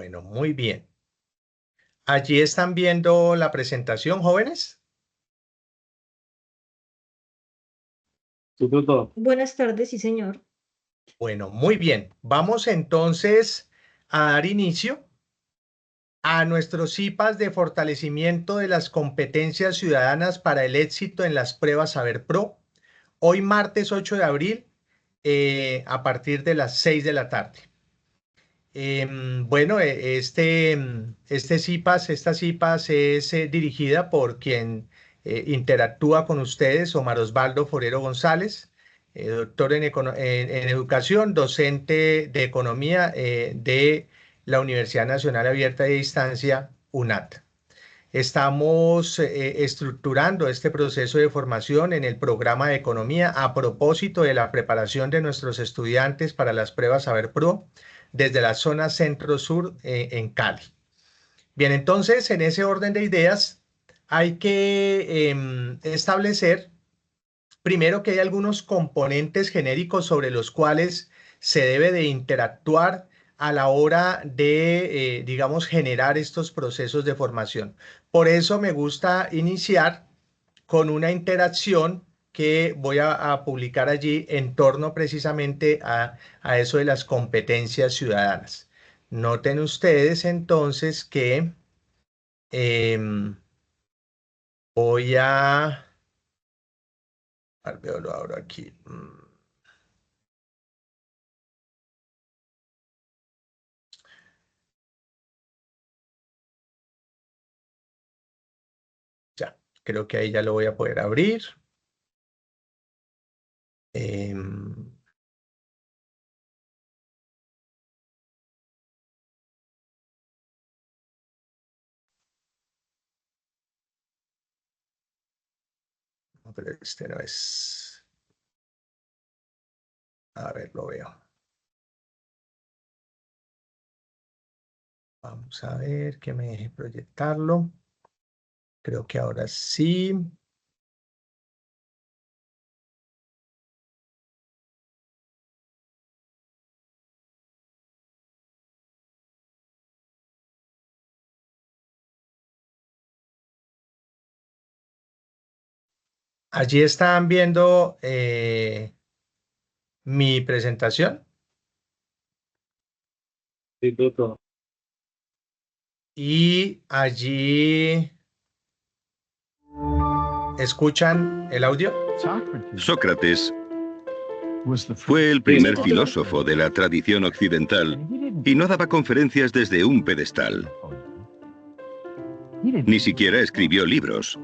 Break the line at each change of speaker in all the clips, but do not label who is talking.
Bueno, muy bien. Allí están viendo la presentación, jóvenes.
Buenas tardes, sí, señor.
Bueno, muy bien. Vamos entonces a dar inicio a nuestros CIPAs de fortalecimiento de las competencias ciudadanas para el éxito en las pruebas Saber Pro. Hoy martes 8 de abril a partir de las 6 de la tarde. Bueno, este CIPAS, esta CIPAS es dirigida por quien interactúa con ustedes, Omar Osvaldo Forero González, doctor en educación, docente de economía de la Universidad Nacional Abierta de Distancia, UNAT. Estamos estructurando este proceso de formación en el programa de economía a propósito de la preparación de nuestros estudiantes para las pruebas Saber Pro desde la zona centro-sur en Cali. Bien, entonces en ese orden de ideas hay que establecer primero que hay algunos componentes genéricos sobre los cuales se debe de interactuar a la hora de, digamos, generar estos procesos de formación. Por eso me gusta iniciar con una interacción que voy a publicar allí en torno precisamente a eso de las competencias ciudadanas. Noten ustedes entonces que voy a... Veo lo abro aquí. Ya, creo que ahí ya lo voy a poder abrir. No, pero este no es. A ver, lo veo. Vamos a ver que me deje proyectarlo. Creo que ahora sí. Allí están viendo mi presentación.
Sí, todo.
Y allí escuchan el audio.
Sócrates fue el primer filósofo de la tradición occidental y no daba conferencias desde un pedestal. Ni siquiera escribió libros.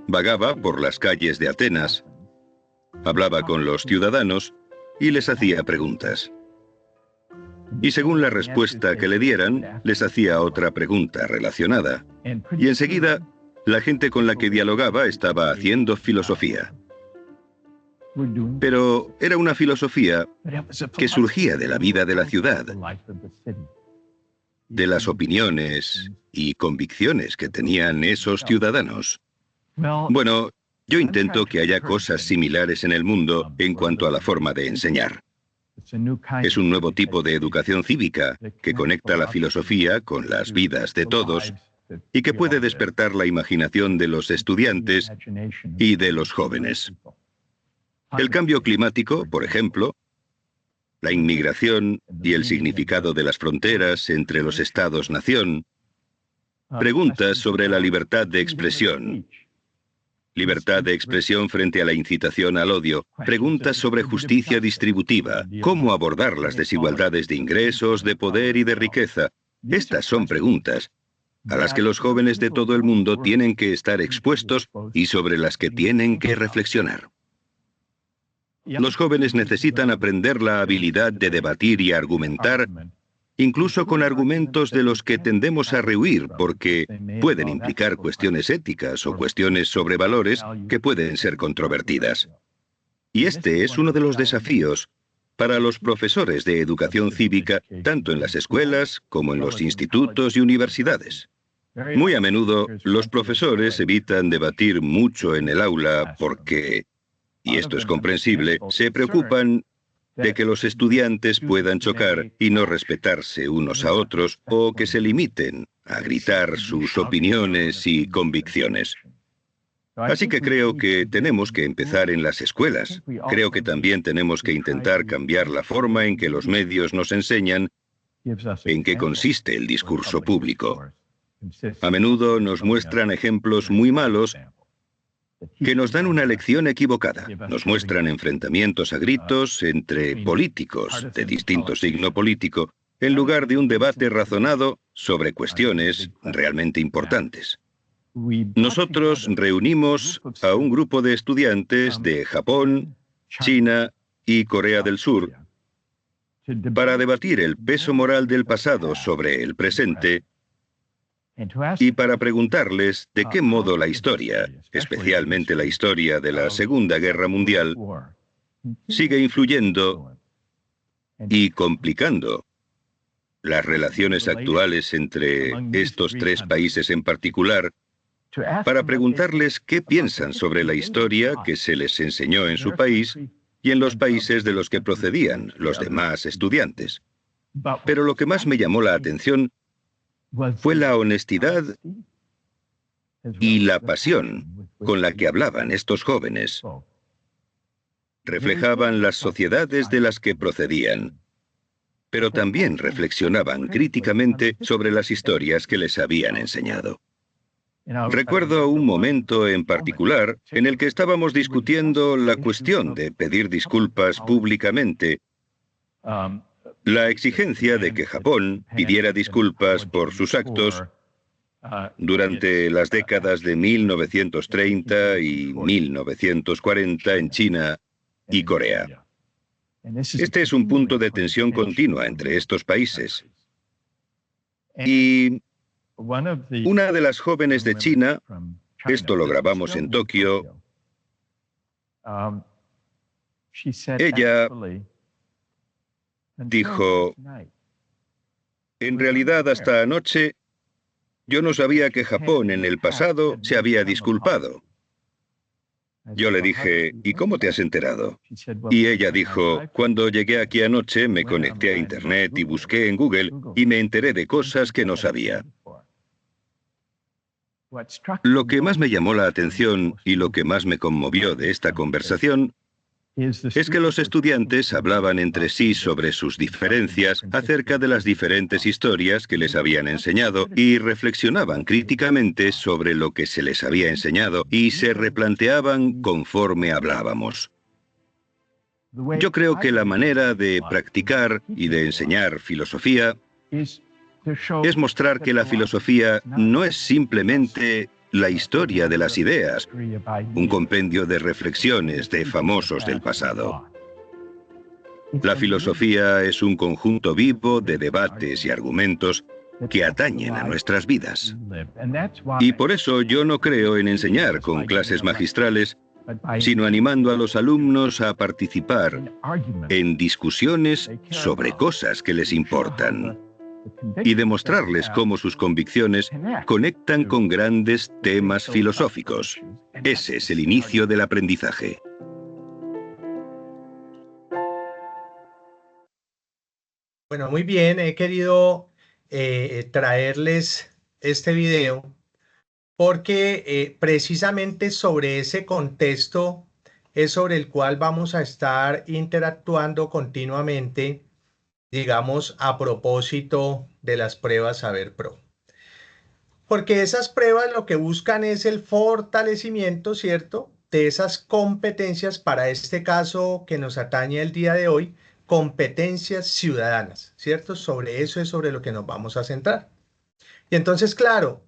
Vagaba por las calles de Atenas, hablaba con los ciudadanos y les hacía preguntas. Y según la respuesta que le dieran, les hacía otra pregunta relacionada. Y enseguida, la gente con la que dialogaba estaba haciendo filosofía. Pero era una filosofía que surgía de la vida de la ciudad, de las opiniones y convicciones que tenían esos ciudadanos. Bueno, yo intento que haya cosas similares en el mundo en cuanto a la forma de enseñar. Es un nuevo tipo de educación cívica que conecta la filosofía con las vidas de todos y que puede despertar la imaginación de los estudiantes y de los jóvenes. El cambio climático, por ejemplo, la inmigración y el significado de las fronteras entre los estados-nación, preguntas sobre la libertad de expresión frente a la incitación al odio, preguntas sobre justicia distributiva, cómo abordar las desigualdades de ingresos, de poder y de riqueza. Estas son preguntas a las que los jóvenes de todo el mundo tienen que estar expuestos y sobre las que tienen que reflexionar. Los jóvenes necesitan aprender la habilidad de debatir y argumentar, incluso con argumentos de los que tendemos a rehuir porque pueden implicar cuestiones éticas o cuestiones sobre valores que pueden ser controvertidas. Y este es uno de los desafíos para los profesores de educación cívica, tanto en las escuelas como en los institutos y universidades. Muy a menudo, los profesores evitan debatir mucho en el aula porque, y esto es comprensible, se preocupan de que los estudiantes puedan chocar y no respetarse unos a otros o que se limiten a gritar sus opiniones y convicciones. Así que creo que tenemos que empezar en las escuelas. Creo que también tenemos que intentar cambiar la forma en que los medios nos enseñan en qué consiste el discurso público. A menudo nos muestran ejemplos muy malos que nos dan una lección equivocada. Nos muestran enfrentamientos a gritos entre políticos de distinto signo político, en lugar de un debate razonado sobre cuestiones realmente importantes. Nosotros reunimos a un grupo de estudiantes de Japón, China y Corea del Sur para debatir el peso moral del pasado sobre el presente y para preguntarles de qué modo la historia, especialmente la historia de la Segunda Guerra Mundial, sigue influyendo y complicando las relaciones actuales entre estos tres países en particular, para preguntarles qué piensan sobre la historia que se les enseñó en su país y en los países de los que procedían los demás estudiantes. Pero lo que más me llamó la atención fue la honestidad y la pasión con la que hablaban estos jóvenes. Reflejaban las sociedades de las que procedían, pero también reflexionaban críticamente sobre las historias que les habían enseñado. Recuerdo un momento en particular en el que estábamos discutiendo la cuestión de pedir disculpas públicamente, la exigencia de que Japón pidiera disculpas por sus actos durante las décadas de 1930 y 1940 en China y Corea. Este es un punto de tensión continua entre estos países. Y una de las jóvenes de China, esto lo grabamos en Tokio, ella dijo, en realidad hasta anoche yo no sabía que Japón en el pasado se había disculpado. Yo le dije, ¿y cómo te has enterado? Y ella dijo, cuando llegué aquí anoche me conecté a Internet y busqué en Google y me enteré de cosas que no sabía. Lo que más me llamó la atención y lo que más me conmovió de esta conversación es que los estudiantes hablaban entre sí sobre sus diferencias acerca de las diferentes historias que les habían enseñado y reflexionaban críticamente sobre lo que se les había enseñado y se replanteaban conforme hablábamos. Yo creo que la manera de practicar y de enseñar filosofía es mostrar que la filosofía no es simplemente la historia de las ideas, un compendio de reflexiones de famosos del pasado. La filosofía es un conjunto vivo de debates y argumentos que atañen a nuestras vidas. Y por eso yo no creo en enseñar con clases magistrales, sino animando a los alumnos a participar en discusiones sobre cosas que les importan y demostrarles cómo sus convicciones conectan con grandes temas filosóficos. Ese es el inicio del aprendizaje.
Bueno, muy bien, he querido traerles este video porque precisamente sobre ese contexto es sobre el cual vamos a estar interactuando continuamente, digamos, a propósito de las pruebas Saber Pro. Porque esas pruebas lo que buscan es el fortalecimiento, ¿cierto?, de esas competencias, para este caso que nos atañe el día de hoy, competencias ciudadanas, ¿cierto? Sobre eso es sobre lo que nos vamos a centrar. Y entonces, claro,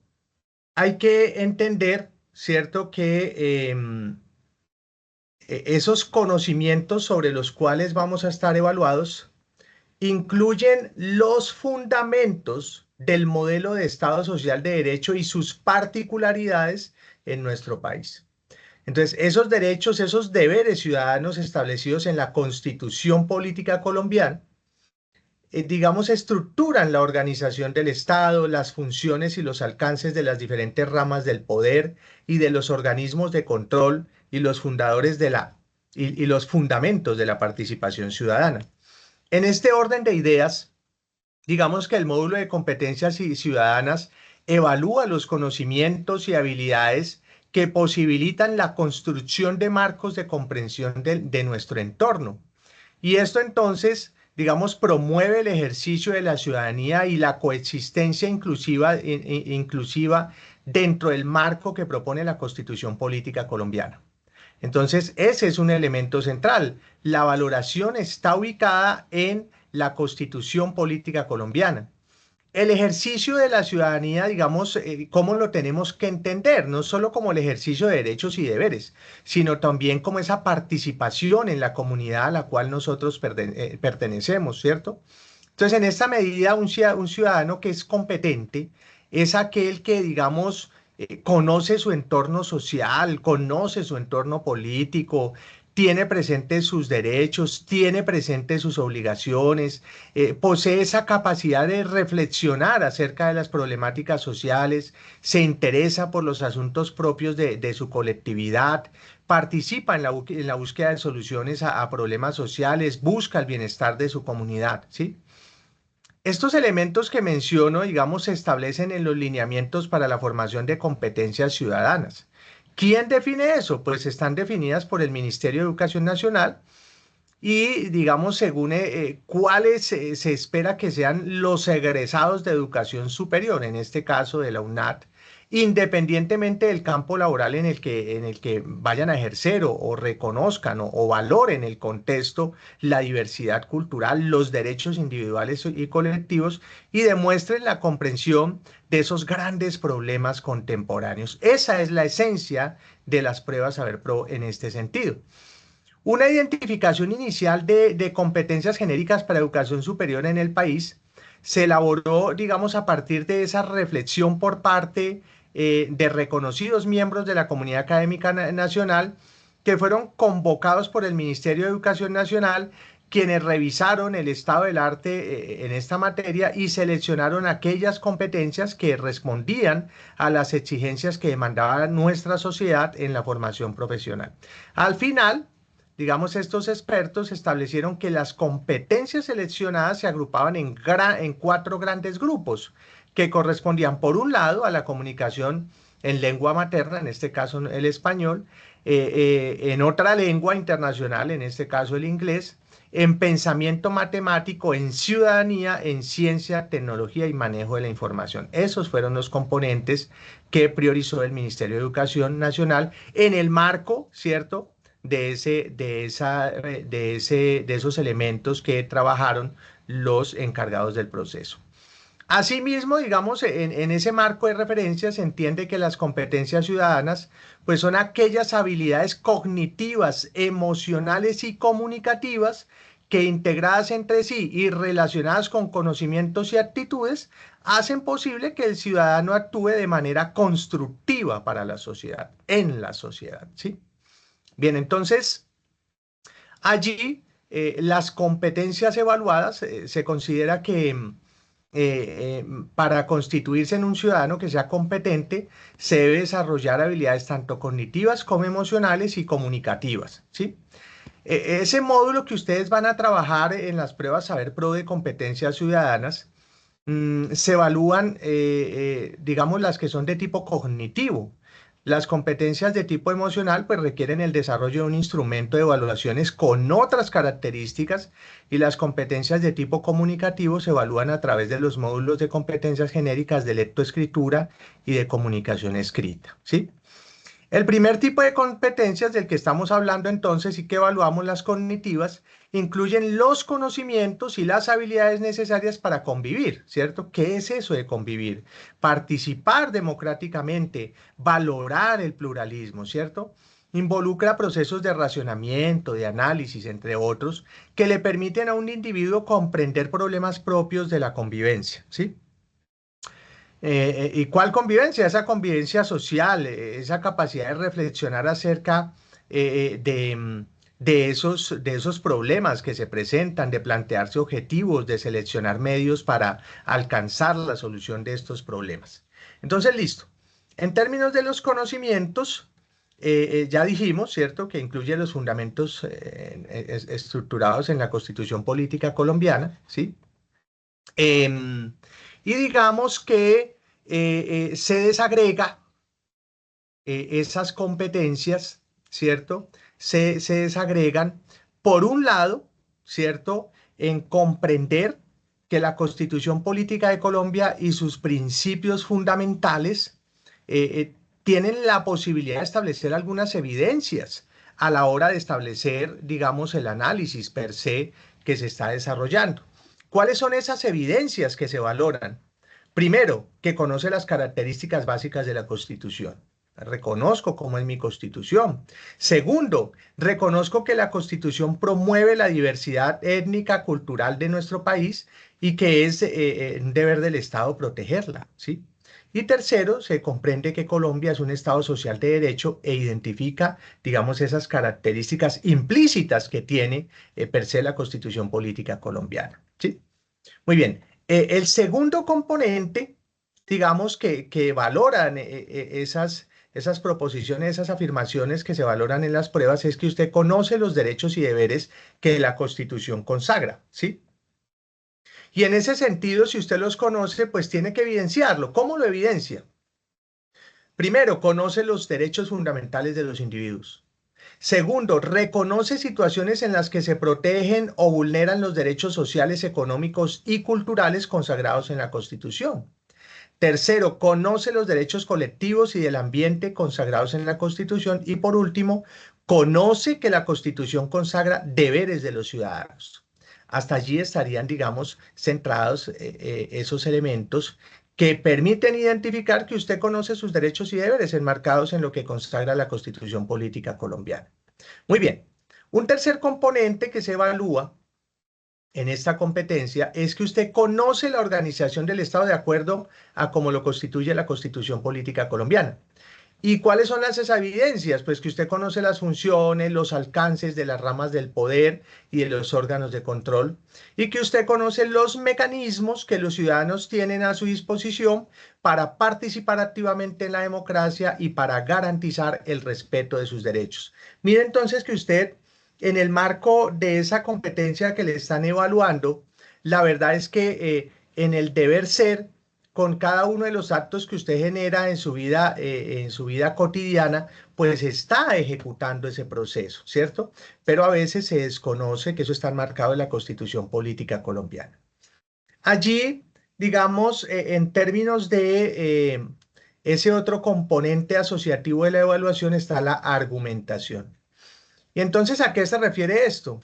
hay que entender, ¿cierto?, que esos conocimientos sobre los cuales vamos a estar evaluados incluyen los fundamentos del modelo de Estado social de derecho y sus particularidades en nuestro país. Entonces, esos derechos, esos deberes ciudadanos establecidos en la Constitución Política Colombiana, digamos, estructuran la organización del Estado, las funciones y los alcances de las diferentes ramas del poder y de los organismos de control y los fundadores de la y los fundamentos de la participación ciudadana. En este orden de ideas, digamos que el módulo de competencias ciudadanas evalúa los conocimientos y habilidades que posibilitan la construcción de marcos de comprensión de nuestro entorno. Y esto entonces, digamos, promueve el ejercicio de la ciudadanía y la coexistencia inclusiva dentro del marco que propone la Constitución Política Colombiana. Entonces, ese es un elemento central. La valoración está ubicada en la Constitución Política Colombiana. El ejercicio de la ciudadanía, digamos, ¿cómo lo tenemos que entender? No solo como el ejercicio de derechos y deberes, sino también como esa participación en la comunidad a la cual nosotros pertenecemos, ¿cierto? Entonces, en esta medida, un ciudadano que es competente es aquel que, digamos, conoce su entorno social, conoce su entorno político, tiene presentes sus derechos, tiene presentes sus obligaciones, posee esa capacidad de reflexionar acerca de las problemáticas sociales, se interesa por los asuntos propios de su colectividad, participa en la búsqueda de soluciones a problemas sociales, busca el bienestar de su comunidad, ¿sí? Estos elementos que menciono, digamos, se establecen en los lineamientos para la formación de competencias ciudadanas. ¿Quién define eso? Pues están definidas por el Ministerio de Educación Nacional y, digamos, según cuáles se espera que sean los egresados de educación superior, en este caso de la UNAT, independientemente del campo laboral en el que vayan a ejercer o reconozcan o valoren el contexto, la diversidad cultural, los derechos individuales y colectivos y demuestren la comprensión de esos grandes problemas contemporáneos. Esa es la esencia de las pruebas Saber Pro en este sentido. Una identificación inicial de competencias genéricas para educación superior en el país se elaboró, digamos, a partir de esa reflexión por parte de reconocidos miembros de la comunidad académica nacional que fueron convocados por el Ministerio de Educación Nacional, quienes revisaron el estado del arte en esta materia y seleccionaron aquellas competencias que respondían a las exigencias que demandaba nuestra sociedad en la formación profesional. Al final, digamos, estos expertos establecieron que las competencias seleccionadas se agrupaban en 4 grandes grupos que correspondían, por un lado, a la comunicación en lengua materna, en este caso el español, en otra lengua internacional, en este caso el inglés, en pensamiento matemático, en ciudadanía, en ciencia, tecnología y manejo de la información. Esos fueron los componentes que priorizó el Ministerio de Educación Nacional en el marco, ¿cierto?, de esos elementos que trabajaron los encargados del proceso. Asimismo, digamos, en ese marco de referencia se entiende que las competencias ciudadanas pues son aquellas habilidades cognitivas, emocionales y comunicativas que integradas entre sí y relacionadas con conocimientos y actitudes hacen posible que el ciudadano actúe de manera constructiva para la sociedad, en la sociedad, ¿sí? Bien, entonces, allí las competencias evaluadas se considera que para constituirse en un ciudadano que sea competente, se debe desarrollar habilidades tanto cognitivas como emocionales y comunicativas, ¿sí? Ese módulo que ustedes van a trabajar en las pruebas Saber Pro de competencias ciudadanas, se evalúan, digamos, las que son de tipo cognitivo. Las competencias de tipo emocional pues requieren el desarrollo de un instrumento de evaluaciones con otras características y las competencias de tipo comunicativo se evalúan a través de los módulos de competencias genéricas de lectoescritura y de comunicación escrita, ¿sí? El primer tipo de competencias del que estamos hablando entonces y que evaluamos, las cognitivas, incluyen los conocimientos y las habilidades necesarias para convivir, ¿cierto? ¿Qué es eso de convivir? Participar democráticamente, valorar el pluralismo, ¿cierto? Involucra procesos de racionamiento, de análisis, entre otros, que le permiten a un individuo comprender problemas propios de la convivencia, ¿sí? ¿Y cuál convivencia? Esa convivencia social, esa capacidad de reflexionar acerca de esos problemas que se presentan, de plantearse objetivos, de seleccionar medios para alcanzar la solución de estos problemas. Entonces, listo. En términos de los conocimientos, ya dijimos, ¿cierto?, que incluye los fundamentos estructurados en la Constitución Política colombiana, ¿sí? Em, y digamos que se desagrega esas competencias, ¿cierto? Se desagregan, por un lado, ¿cierto?, en comprender que la Constitución Política de Colombia y sus principios fundamentales tienen la posibilidad de establecer algunas evidencias a la hora de establecer, digamos, el análisis per se que se está desarrollando. ¿Cuáles son esas evidencias que se valoran? Primero, que conoce las características básicas de la Constitución. Reconozco cómo es mi Constitución. Segundo, reconozco que la Constitución promueve la diversidad étnica, cultural de nuestro país y que es un deber del Estado protegerla, ¿sí? Y tercero, se comprende que Colombia es un Estado social de derecho e identifica, digamos, esas características implícitas que tiene per se la Constitución Política colombiana, ¿sí? Muy bien. El segundo componente, digamos, que valoran esas proposiciones, esas afirmaciones que se valoran en las pruebas, es que usted conoce los derechos y deberes que la Constitución consagra, ¿sí? Y en ese sentido, si usted los conoce, pues tiene que evidenciarlo. ¿Cómo lo evidencia? Primero, conoce los derechos fundamentales de los individuos. Segundo, reconoce situaciones en las que se protegen o vulneran los derechos sociales, económicos y culturales consagrados en la Constitución. Tercero, conoce los derechos colectivos y del ambiente consagrados en la Constitución. Y por último, conoce que la Constitución consagra deberes de los ciudadanos. Hasta allí estarían, digamos, centrados esos elementos que permiten identificar que usted conoce sus derechos y deberes enmarcados en lo que consagra la Constitución Política colombiana. Muy bien. Un tercer componente que se evalúa en esta competencia es que usted conoce la organización del Estado de acuerdo a cómo lo constituye la Constitución Política colombiana. ¿Y cuáles son las evidencias? Pues que usted conoce las funciones, los alcances de las ramas del poder y de los órganos de control, y que usted conoce los mecanismos que los ciudadanos tienen a su disposición para participar activamente en la democracia y para garantizar el respeto de sus derechos. Mire entonces que usted, en el marco de esa competencia que le están evaluando, la verdad es que en el deber ser, con cada uno de los actos que usted genera en su vida cotidiana, pues está ejecutando ese proceso, ¿cierto? Pero a veces se desconoce que eso está marcado en la Constitución Política colombiana. Allí, digamos, en términos de ese otro componente asociativo de la evaluación está la argumentación. Y entonces, ¿a qué se refiere esto?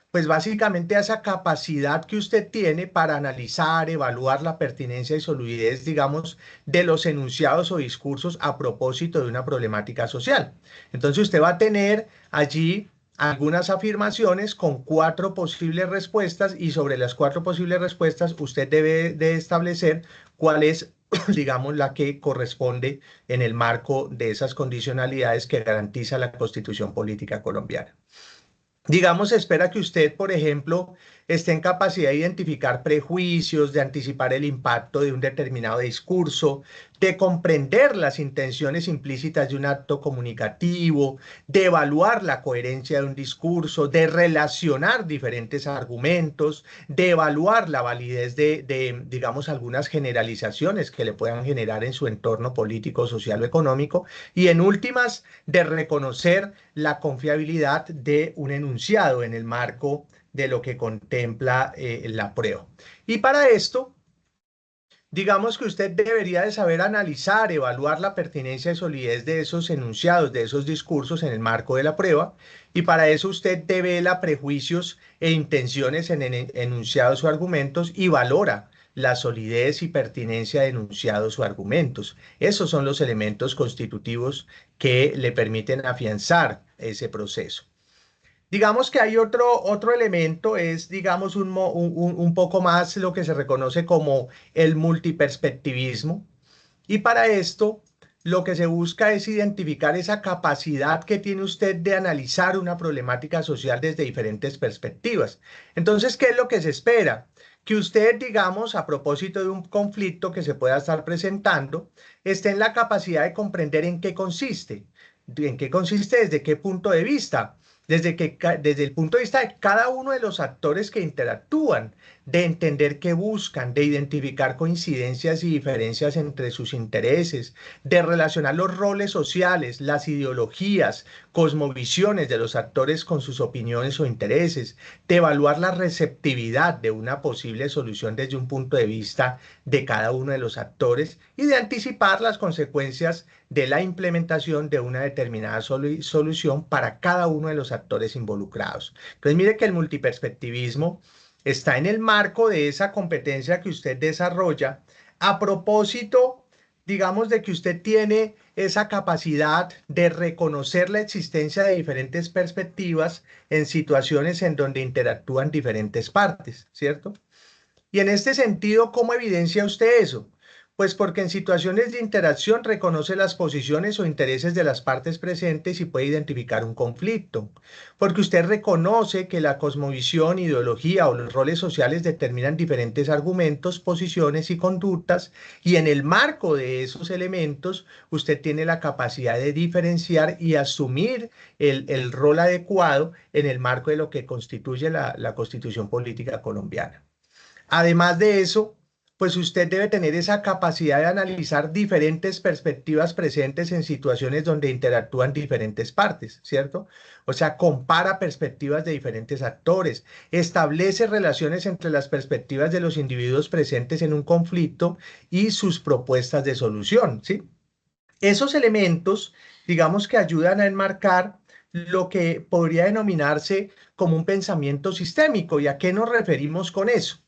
Pues básicamente a esa capacidad que usted tiene para analizar, evaluar la pertinencia y solidez, digamos, de los enunciados o discursos a propósito de una problemática social. Entonces usted va a tener allí algunas afirmaciones con 4 posibles respuestas y sobre las 4 posibles respuestas usted debe de establecer cuál es, digamos, la que corresponde en el marco de esas condicionalidades que garantiza la Constitución Política colombiana. Digamos, espera que usted, por ejemplo, esté en capacidad de identificar prejuicios, de anticipar el impacto de un determinado discurso, de comprender las intenciones implícitas de un acto comunicativo, de evaluar la coherencia de un discurso, de relacionar diferentes argumentos, de evaluar la validez digamos, algunas generalizaciones que le puedan generar en su entorno político, social o económico, y en últimas, de reconocer la confiabilidad de un enunciado en el marco de lo que contempla la prueba. Y para esto, digamos que usted debería de saber analizar, evaluar la pertinencia y solidez de esos enunciados, de esos discursos en el marco de la prueba, y para eso usted devela prejuicios e intenciones en enunciados o argumentos y valora la solidez y pertinencia de enunciados o argumentos. Esos son los elementos constitutivos que le permiten afianzar ese proceso. Digamos que hay otro elemento, es, digamos, un poco más lo que se reconoce como el multiperspectivismo. Y para esto, lo que se busca es identificar esa capacidad que tiene usted de analizar una problemática social desde diferentes perspectivas. Entonces, ¿qué es lo que se espera? Que usted, digamos, a propósito de un conflicto que se pueda estar presentando, esté en la capacidad de comprender en qué consiste, ¿En qué consiste? ¿Desde qué punto de vista? Desde el punto de vista de cada uno de los actores que interactúan, de entender qué buscan, de identificar coincidencias y diferencias entre sus intereses, de relacionar los roles sociales, las ideologías, cosmovisiones de los actores con sus opiniones o intereses, de evaluar la receptividad de una posible solución desde un punto de vista de cada uno de los actores y de anticipar las consecuencias de la implementación de una determinada solución para cada uno de los actores involucrados. Entonces, mire que el multiperspectivismo está en el marco de esa competencia que usted desarrolla a propósito, digamos, de que usted tiene esa capacidad de reconocer la existencia de diferentes perspectivas en situaciones en donde interactúan diferentes partes, ¿cierto? Y en este sentido, ¿cómo evidencia usted eso? Pues porque en situaciones de interacción reconoce las posiciones o intereses de las partes presentes y puede identificar un conflicto. Porque usted reconoce que la cosmovisión, ideología o los roles sociales determinan diferentes argumentos, posiciones y conductas, y en el marco de esos elementos usted tiene la capacidad de diferenciar y asumir el rol adecuado en el marco de lo que constituye la Constitución Política colombiana. Además de eso, pues usted debe tener esa capacidad de analizar diferentes perspectivas presentes en situaciones donde interactúan diferentes partes, ¿cierto? O sea, compara perspectivas de diferentes actores, establece relaciones entre las perspectivas de los individuos presentes en un conflicto y sus propuestas de solución, ¿sí? Esos elementos, digamos que ayudan a enmarcar lo que podría denominarse como un pensamiento sistémico. ¿Y a qué nos referimos con eso?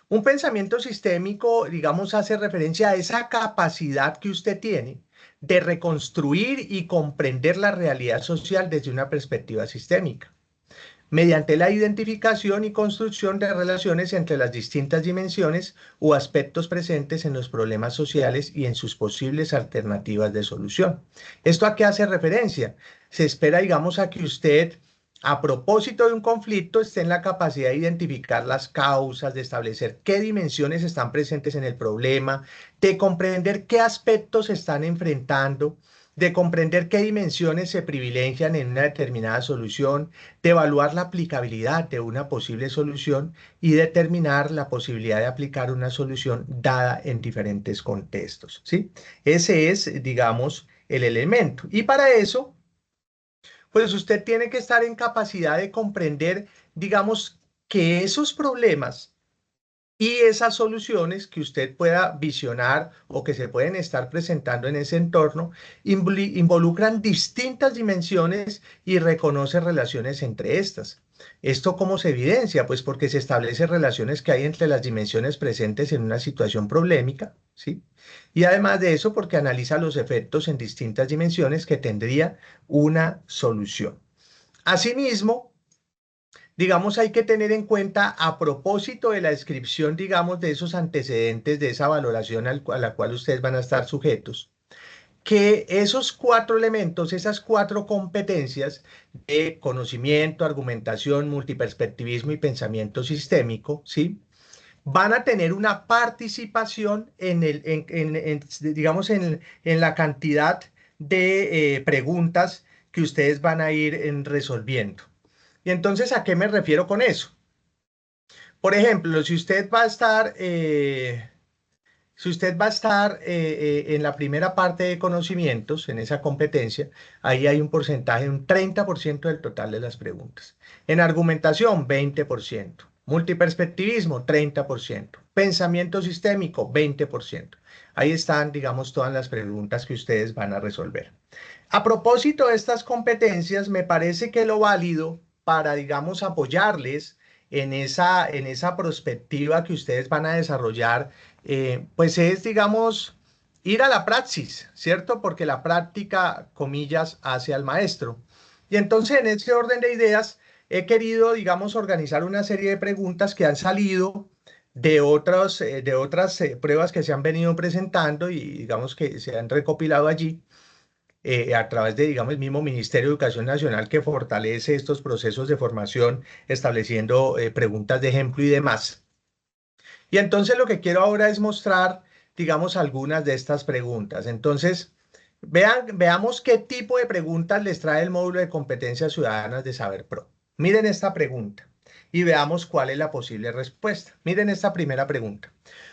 Un pensamiento sistémico, digamos, hace referencia a esa capacidad que usted tiene de reconstruir y comprender la realidad social desde una perspectiva sistémica, mediante la identificación y construcción de relaciones entre las distintas dimensiones o aspectos presentes en los problemas sociales y en sus posibles alternativas de solución. ¿Esto a qué hace referencia? Se espera, digamos, a que usted, a propósito de un conflicto, esté en la capacidad de identificar las causas, de establecer qué dimensiones están presentes en el problema, de comprender qué aspectos se están enfrentando, de comprender qué dimensiones se privilegian en una determinada solución, de evaluar la aplicabilidad de una posible solución y determinar la posibilidad de aplicar una solución dada en diferentes contextos, ¿sí? Ese es, digamos, el elemento. Y para eso, pues usted tiene que estar en capacidad de comprender, digamos, que esos problemas y esas soluciones que usted pueda visionar o que se pueden estar presentando en ese entorno involucran distintas dimensiones y reconoce relaciones entre estas. ¿Esto cómo se evidencia? Pues porque se establecen relaciones que hay entre las dimensiones presentes en una situación problemática, ¿sí? Y además de eso, porque analiza los efectos en distintas dimensiones que tendría una solución. Asimismo, digamos, hay que tener en cuenta a propósito de la descripción, digamos, de esos antecedentes, de esa valoración a la cual ustedes van a estar sujetos, que esos cuatro elementos, esas cuatro competencias de conocimiento, argumentación, multiperspectivismo y pensamiento sistémico, ¿sí? Van a tener una participación digamos, en la cantidad de preguntas que ustedes van a ir resolviendo. Y entonces, ¿a qué me refiero con eso? Por ejemplo, si usted va a estar en la primera parte de conocimientos, en esa competencia, ahí hay un porcentaje, un 30% del total de las preguntas. En argumentación, 20%. Multiperspectivismo, 30%. Pensamiento sistémico, 20%. Ahí están, digamos, todas las preguntas que ustedes van a resolver. A propósito de estas competencias, me parece que lo válido para, digamos, apoyarles en esa perspectiva que ustedes van a desarrollar, pues es, digamos, ir a la praxis, ¿cierto? Porque la práctica, comillas, hace al maestro. Y entonces, en ese orden de ideas, he querido, digamos, organizar una serie de preguntas que han salido de otras pruebas que se han venido presentando y, digamos, que se han recopilado allí a través de, digamos, el mismo Ministerio de Educación Nacional que fortalece estos procesos de formación, estableciendo preguntas de ejemplo y demás. Y entonces lo que quiero ahora es mostrar, digamos, algunas de estas preguntas. Entonces, Veamos qué tipo de preguntas les trae el módulo de competencias ciudadanas de Saber Pro. Miren esta pregunta y veamos cuál es la posible respuesta. Miren esta primera pregunta.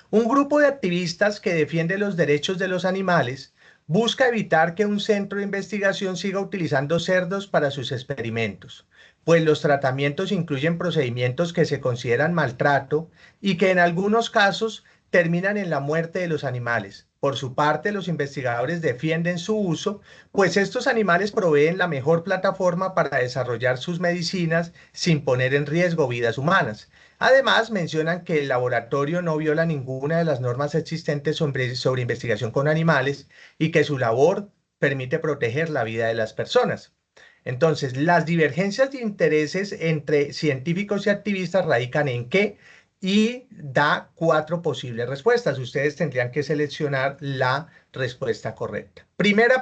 Un grupo de activistas que defiende los derechos de los animales busca evitar que un centro de investigación siga utilizando cerdos para sus experimentos, pues los tratamientos incluyen procedimientos que se consideran maltrato y que en algunos casos terminan en la muerte de los animales. Por su parte, los investigadores defienden su uso, pues estos animales proveen la mejor plataforma para desarrollar sus medicinas sin poner en riesgo vidas humanas. Además, mencionan que el laboratorio no viola ninguna de las normas existentes sobre investigación con animales y que su labor permite proteger la vida de las personas. Entonces, las divergencias de intereses entre científicos y activistas radican en qué y da 4 posibles respuestas. Ustedes tendrían que seleccionar la respuesta correcta. Primera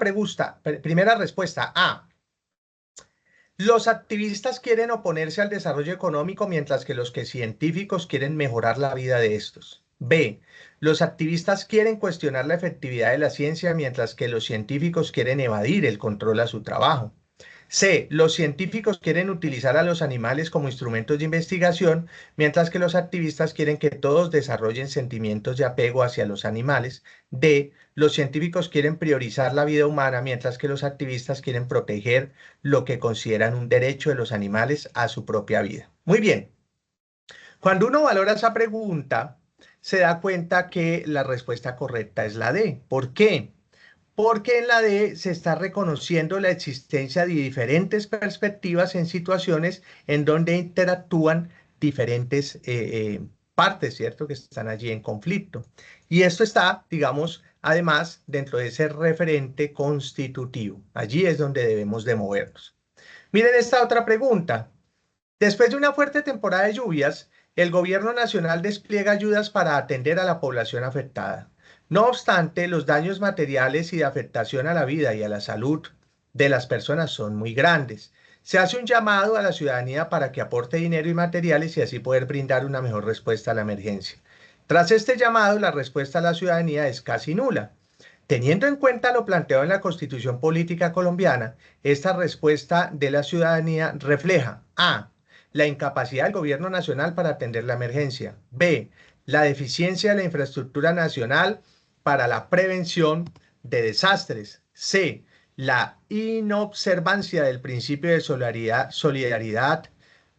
respuesta A. Los activistas quieren oponerse al desarrollo económico mientras que los científicos quieren mejorar la vida de estos. B. Los activistas quieren cuestionar la efectividad de la ciencia mientras que los científicos quieren evadir el control a su trabajo. C. Los científicos quieren utilizar a los animales como instrumentos de investigación, mientras que los activistas quieren que todos desarrollen sentimientos de apego hacia los animales. D. Los científicos quieren priorizar la vida humana, mientras que los activistas quieren proteger lo que consideran un derecho de los animales a su propia vida. Muy bien. Cuando uno valora esa pregunta, se da cuenta que la respuesta correcta es la D. ¿Por qué? Porque en la D se está reconociendo la existencia de diferentes perspectivas en situaciones en donde interactúan diferentes partes, ¿cierto? Que están allí en conflicto. Y esto está, digamos, además dentro de ese referente constitutivo. Allí es donde debemos de movernos. Miren esta otra pregunta. Después de una fuerte temporada de lluvias, el gobierno nacional despliega ayudas para atender a la población afectada. No obstante, los daños materiales y de afectación a la vida y a la salud de las personas son muy grandes. Se hace un llamado a la ciudadanía para que aporte dinero y materiales y así poder brindar una mejor respuesta a la emergencia. Tras este llamado, la respuesta a la ciudadanía es casi nula. Teniendo en cuenta lo planteado en la Constitución Política Colombiana, esta respuesta de la ciudadanía refleja A. La incapacidad del gobierno nacional para atender la emergencia. B. La deficiencia de la infraestructura nacional para la prevención de desastres. C. La inobservancia del principio de solidaridad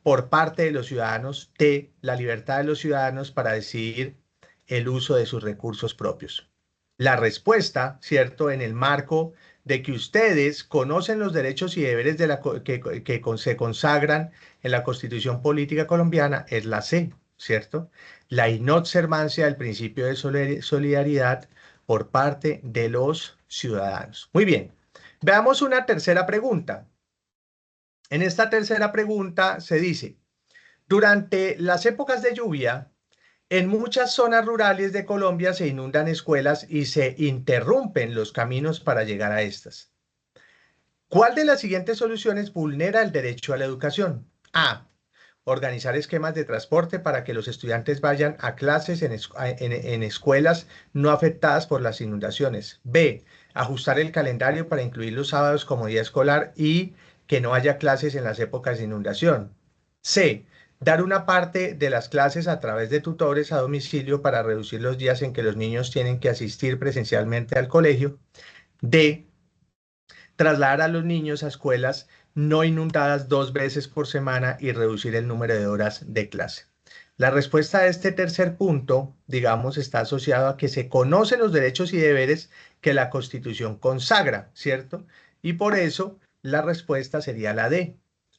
por parte de los ciudadanos. D. La libertad de los ciudadanos para decidir el uso de sus recursos propios. La respuesta, ¿cierto? En el marco de que ustedes conocen los derechos y deberes que se consagran en la Constitución Política Colombiana es la C, ¿cierto? La inobservancia del principio de solidaridad por parte de los ciudadanos. Muy bien, veamos una tercera pregunta. En esta tercera pregunta se dice, durante las épocas de lluvia, en muchas zonas rurales de Colombia se inundan escuelas y se interrumpen los caminos para llegar a estas. ¿Cuál de las siguientes soluciones vulnera el derecho a la educación? A. Organizar esquemas de transporte para que los estudiantes vayan a clases en escuelas no afectadas por las inundaciones. B. Ajustar el calendario para incluir los sábados como día escolar y que no haya clases en las épocas de inundación. C. Dar una parte de las clases a través de tutores a domicilio para reducir los días en que los niños tienen que asistir presencialmente al colegio. D. Trasladar a los niños a escuelas no inundadas 2 veces por semana y reducir el número de horas de clase. La respuesta a este tercer punto, digamos, está asociado a que se conocen los derechos y deberes que la Constitución consagra, ¿cierto? Y por eso la respuesta sería la D.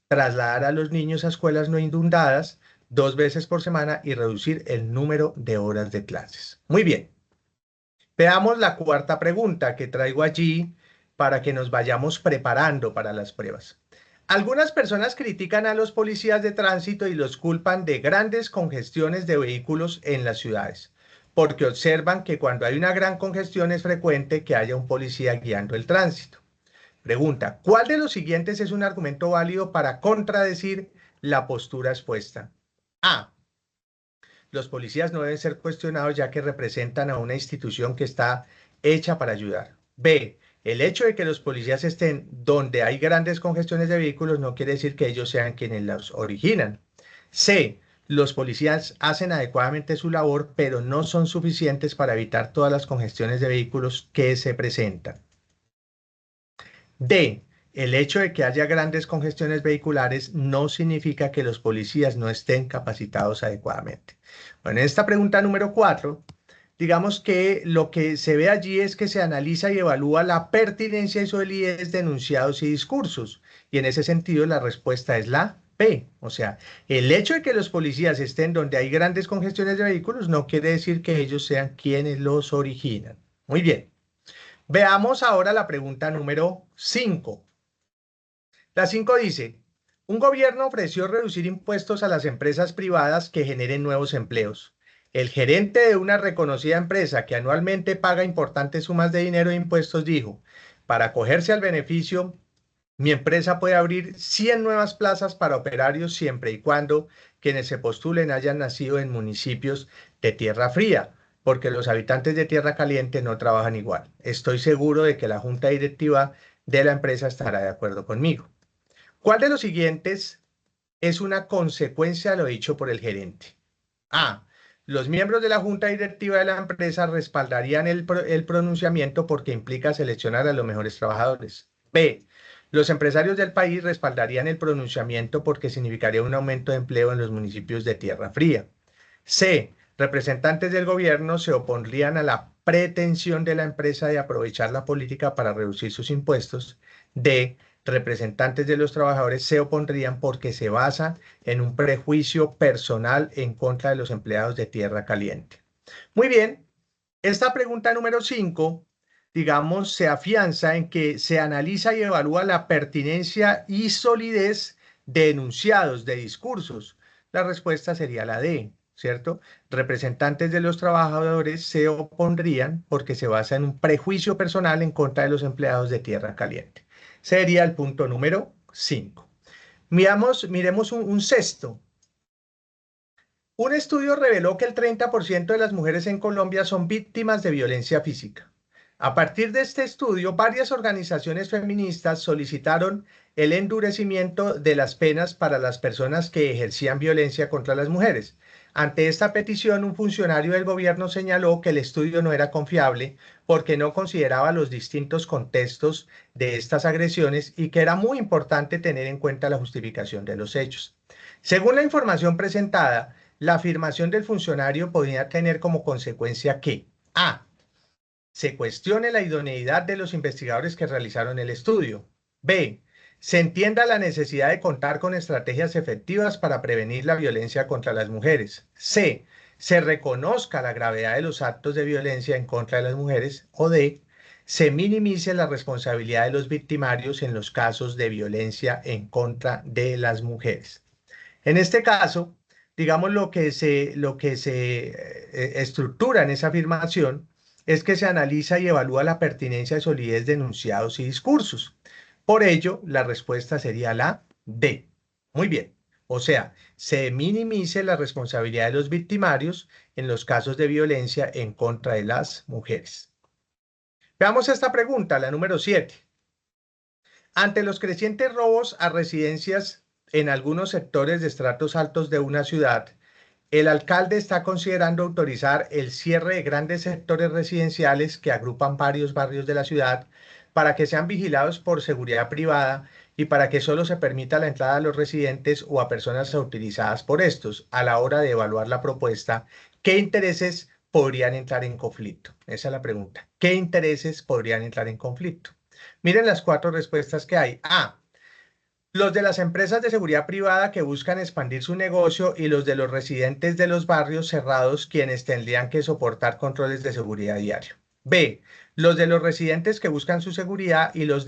Trasladar a los niños a escuelas no inundadas 2 veces por semana y reducir el número de horas de clases. Muy bien. Veamos la cuarta pregunta que traigo allí para que nos vayamos preparando para las pruebas. Algunas personas critican a los policías de tránsito y los culpan de grandes congestiones de vehículos en las ciudades, porque observan que cuando hay una gran congestión es frecuente que haya un policía guiando el tránsito. Pregunta, ¿cuál de los siguientes es un argumento válido para contradecir la postura expuesta? A. Los policías no deben ser cuestionados ya que representan a una institución que está hecha para ayudar. B. El hecho de que los policías estén donde hay grandes congestiones de vehículos no quiere decir que ellos sean quienes los originan. C. Los policías hacen adecuadamente su labor, pero no son suficientes para evitar todas las congestiones de vehículos que se presentan. D. El hecho de que haya grandes congestiones vehiculares no significa que los policías no estén capacitados adecuadamente. Bueno, en esta pregunta número 4, digamos que lo que se ve allí es que se analiza y evalúa la pertinencia y solidez de enunciados y discursos. Y en ese sentido la respuesta es la P. O sea, el hecho de que los policías estén donde hay grandes congestiones de vehículos no quiere decir que ellos sean quienes los originan. Muy bien. Veamos ahora la pregunta número 5. La 5 dice, un gobierno ofreció reducir impuestos a las empresas privadas que generen nuevos empleos. El gerente de una reconocida empresa que anualmente paga importantes sumas de dinero de impuestos dijo, para acogerse al beneficio, mi empresa puede abrir 100 nuevas plazas para operarios siempre y cuando quienes se postulen hayan nacido en municipios de tierra fría, porque los habitantes de tierra caliente no trabajan igual. Estoy seguro de que la junta directiva de la empresa estará de acuerdo conmigo. ¿Cuál de los siguientes es una consecuencia de lo dicho por el gerente? A. Los miembros de la junta directiva de la empresa respaldarían el pronunciamiento porque implica seleccionar a los mejores trabajadores. B. Los empresarios del país respaldarían el pronunciamiento porque significaría un aumento de empleo en los municipios de tierra fría. C. Representantes del gobierno se opondrían a la pretensión de la empresa de aprovechar la política para reducir sus impuestos. D. Representantes de los trabajadores se opondrían porque se basa en un prejuicio personal en contra de los empleados de tierra caliente. Muy bien, esta pregunta número 5, digamos, se afianza en que se analiza y evalúa la pertinencia y solidez de enunciados, de discursos. La respuesta sería la D, ¿cierto? Representantes de los trabajadores se opondrían porque se basa en un prejuicio personal en contra de los empleados de tierra caliente. Sería el punto número 5. Miremos un sexto. Un estudio reveló que el 30% de las mujeres en Colombia son víctimas de violencia física. A partir de este estudio, varias organizaciones feministas solicitaron el endurecimiento de las penas para las personas que ejercían violencia contra las mujeres. Ante esta petición, un funcionario del gobierno señaló que el estudio no era confiable porque no consideraba los distintos contextos de estas agresiones y que era muy importante tener en cuenta la justificación de los hechos. Según la información presentada, la afirmación del funcionario podría tener como consecuencia que A. Se cuestione la idoneidad de los investigadores que realizaron el estudio. B. Se entienda la necesidad de contar con estrategias efectivas para prevenir la violencia contra las mujeres. C. Se reconozca la gravedad de los actos de violencia en contra de las mujeres. O D. Se minimice la responsabilidad de los victimarios en los casos de violencia en contra de las mujeres. En este caso, digamos, lo que se estructura en esa afirmación es que se analiza y evalúa la pertinencia y solidez de enunciados y discursos. Por ello, la respuesta sería la D. Muy bien. O sea, se minimice la responsabilidad de los victimarios en los casos de violencia en contra de las mujeres. Veamos esta pregunta, la número 7. Ante los crecientes robos a residencias en algunos sectores de estratos altos de una ciudad, el alcalde está considerando autorizar el cierre de grandes sectores residenciales que agrupan varios barrios de la ciudad para que sean vigilados por seguridad privada y para que solo se permita la entrada a los residentes o a personas autorizadas por estos. A la hora de evaluar la propuesta, ¿qué intereses podrían entrar en conflicto? Esa es la pregunta. ¿Qué intereses podrían entrar en conflicto? Miren las 4 respuestas que hay. A. Los de las empresas de seguridad privada que buscan expandir su negocio y los de los residentes de los barrios cerrados quienes tendrían que soportar controles de seguridad diario. B. Los de los residentes que buscan su seguridad y los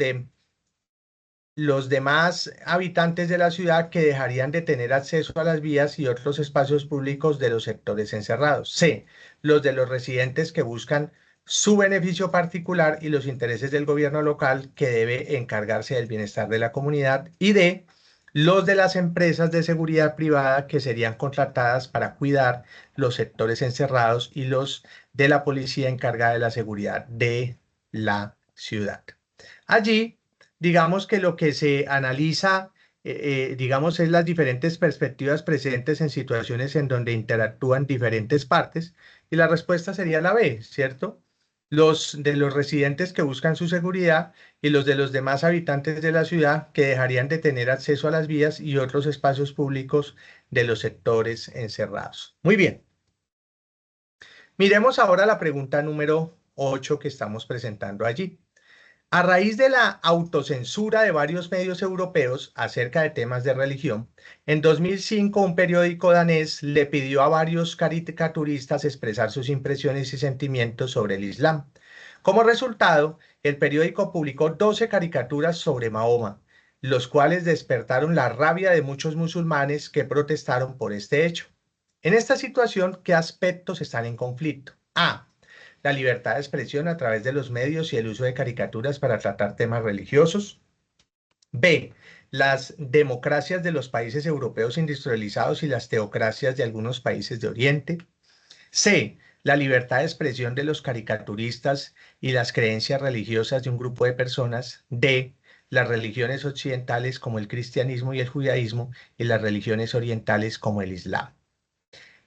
demás habitantes de la ciudad que dejarían de tener acceso a las vías y otros espacios públicos de los sectores encerrados. C. Los de los residentes que buscan su beneficio particular y los intereses del gobierno local que debe encargarse del bienestar de la comunidad. Y D. Los de las empresas de seguridad privada que serían contratadas para cuidar los sectores encerrados y los de la policía encargada de la seguridad de la ciudad. Allí, digamos que lo que se analiza, digamos, es las diferentes perspectivas presentes en situaciones en donde interactúan diferentes partes, y la respuesta sería la B, ¿cierto? Los de los residentes que buscan su seguridad y los de los demás habitantes de la ciudad que dejarían de tener acceso a las vías y otros espacios públicos de los sectores encerrados. Muy bien. Miremos ahora la pregunta número 8 que estamos presentando allí. A raíz de la autocensura de varios medios europeos acerca de temas de religión, en 2005 un periódico danés le pidió a varios caricaturistas expresar sus impresiones y sentimientos sobre el Islam. Como resultado, el periódico publicó 12 caricaturas sobre Mahoma, los cuales despertaron la rabia de muchos musulmanes que protestaron por este hecho. En esta situación, ¿qué aspectos están en conflicto? A. La libertad de expresión a través de los medios y el uso de caricaturas para tratar temas religiosos. B. Las democracias de los países europeos industrializados y las teocracias de algunos países de Oriente. C. La libertad de expresión de los caricaturistas y las creencias religiosas de un grupo de personas. D. Las religiones occidentales como el cristianismo y el judaísmo y las religiones orientales como el islam.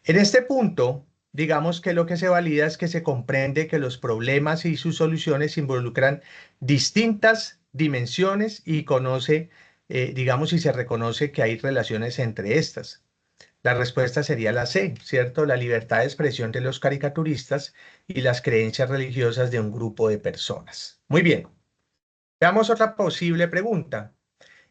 En este punto, digamos que lo que se valida es que se comprende que los problemas y sus soluciones involucran distintas dimensiones y digamos, y se reconoce que hay relaciones entre estas. La respuesta sería la C, ¿cierto? La libertad de expresión de los caricaturistas y las creencias religiosas de un grupo de personas. Muy bien. Veamos otra posible pregunta.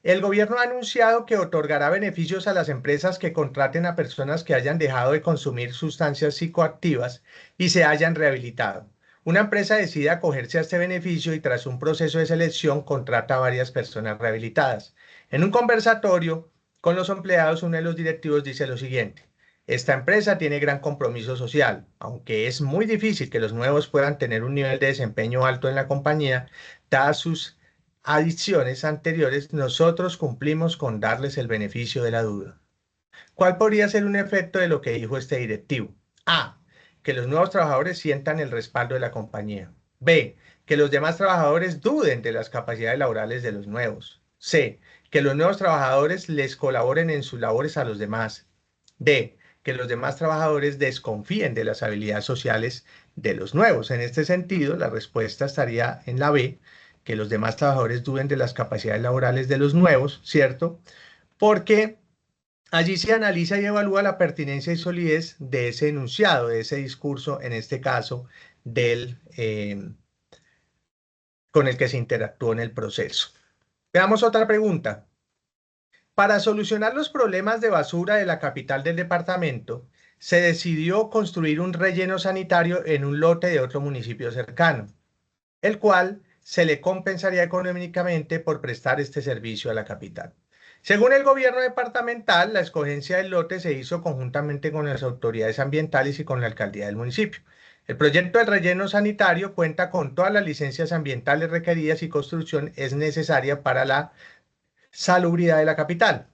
El gobierno ha anunciado que otorgará beneficios a las empresas que contraten a personas que hayan dejado de consumir sustancias psicoactivas y se hayan rehabilitado. Una empresa decide acogerse a este beneficio y tras un proceso de selección contrata a varias personas rehabilitadas. En un conversatorio con los empleados, uno de los directivos dice lo siguiente: esta empresa tiene gran compromiso social, aunque es muy difícil que los nuevos puedan tener un nivel de desempeño alto en la compañía, dadas sus adicciones anteriores, nosotros cumplimos con darles el beneficio de la duda. ¿Cuál podría ser un efecto de lo que dijo este directivo? A. Que los nuevos trabajadores sientan el respaldo de la compañía. B. Que los demás trabajadores duden de las capacidades laborales de los nuevos. C. Que los nuevos trabajadores les colaboren en sus labores a los demás. D. Que los demás trabajadores desconfíen de las habilidades sociales de los nuevos. En este sentido, la respuesta estaría en la B, que los demás trabajadores duden de las capacidades laborales de los nuevos, ¿cierto? Porque allí se analiza y evalúa la pertinencia y solidez de ese enunciado, de ese discurso, en este caso, con el que se interactuó en el proceso. Veamos otra pregunta. Para solucionar los problemas de basura de la capital del departamento, se decidió construir un relleno sanitario en un lote de otro municipio cercano, el cual se le compensaría económicamente por prestar este servicio a la capital. Según el gobierno departamental, la escogencia del lote se hizo conjuntamente con las autoridades ambientales y con la alcaldía del municipio. El proyecto del relleno sanitario cuenta con todas las licencias ambientales requeridas y construcción es necesaria para la salubridad de la capital.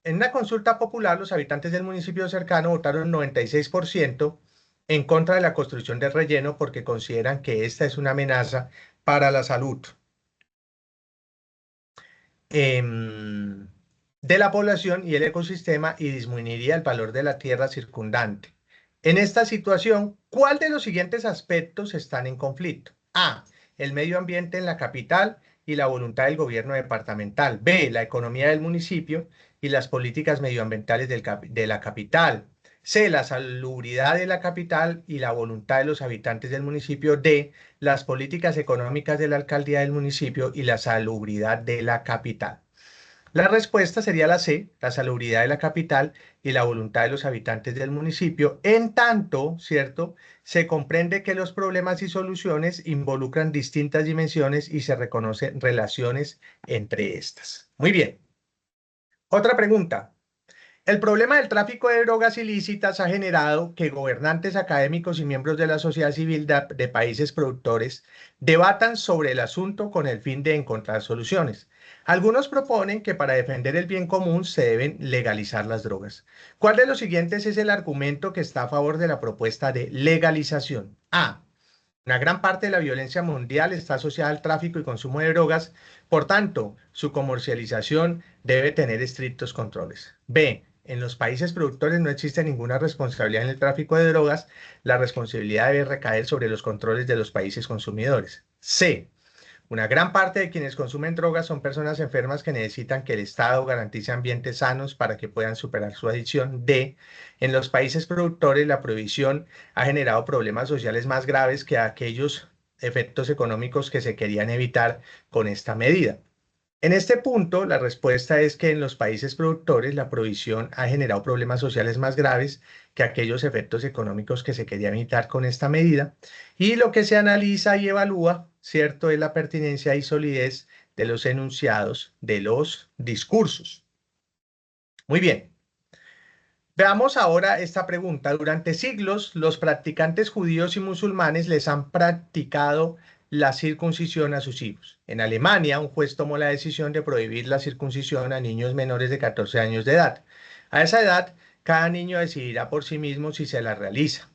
En una consulta popular, los habitantes del municipio cercano votaron 96% en contra de la construcción del relleno porque consideran que esta es una amenaza para la salud de la población y el ecosistema y disminuiría el valor de la tierra circundante. En esta situación, ¿cuál de los siguientes aspectos están en conflicto? A. El medio ambiente en la capital y la voluntad del gobierno departamental. B. La economía del municipio y las políticas medioambientales de la capital. C. La salubridad de la capital y la voluntad de los habitantes del municipio. D. Las políticas económicas de la alcaldía del municipio y la salubridad de la capital. La respuesta sería la C, la salubridad de la capital y la voluntad de los habitantes del municipio, en tanto, ¿cierto? Se comprende que los problemas y soluciones involucran distintas dimensiones y se reconocen relaciones entre estas. Muy bien. Otra pregunta. El problema del tráfico de drogas ilícitas ha generado que gobernantes académicos y miembros de la sociedad civil de países productores debatan sobre el asunto con el fin de encontrar soluciones. Algunos proponen que para defender el bien común se deben legalizar las drogas. ¿Cuál de los siguientes es el argumento que está a favor de la propuesta de legalización? A. Una gran parte de la violencia mundial está asociada al tráfico y consumo de drogas, por tanto, su comercialización debe tener estrictos controles. B. En los países productores no existe ninguna responsabilidad en el tráfico de drogas, la responsabilidad debe recaer sobre los controles de los países consumidores. C. Una gran parte de quienes consumen drogas son personas enfermas que necesitan que el Estado garantice ambientes sanos para que puedan superar su adicción. D. En los países productores, la prohibición ha generado problemas sociales más graves que aquellos efectos económicos que se querían evitar con esta medida. En este punto, la respuesta es que en los países productores la prohibición ha generado problemas sociales más graves que aquellos efectos económicos que se querían evitar con esta medida. Y lo que se analiza y evalúa, ¿cierto?, es la pertinencia y solidez de los enunciados de los discursos. Muy bien. Veamos ahora esta pregunta. Durante siglos, los practicantes judíos y musulmanes les han practicado la circuncisión a sus hijos. En Alemania, un juez tomó la decisión de prohibir la circuncisión a niños menores de 14 años de edad. A esa edad, cada niño decidirá por sí mismo si se la realiza.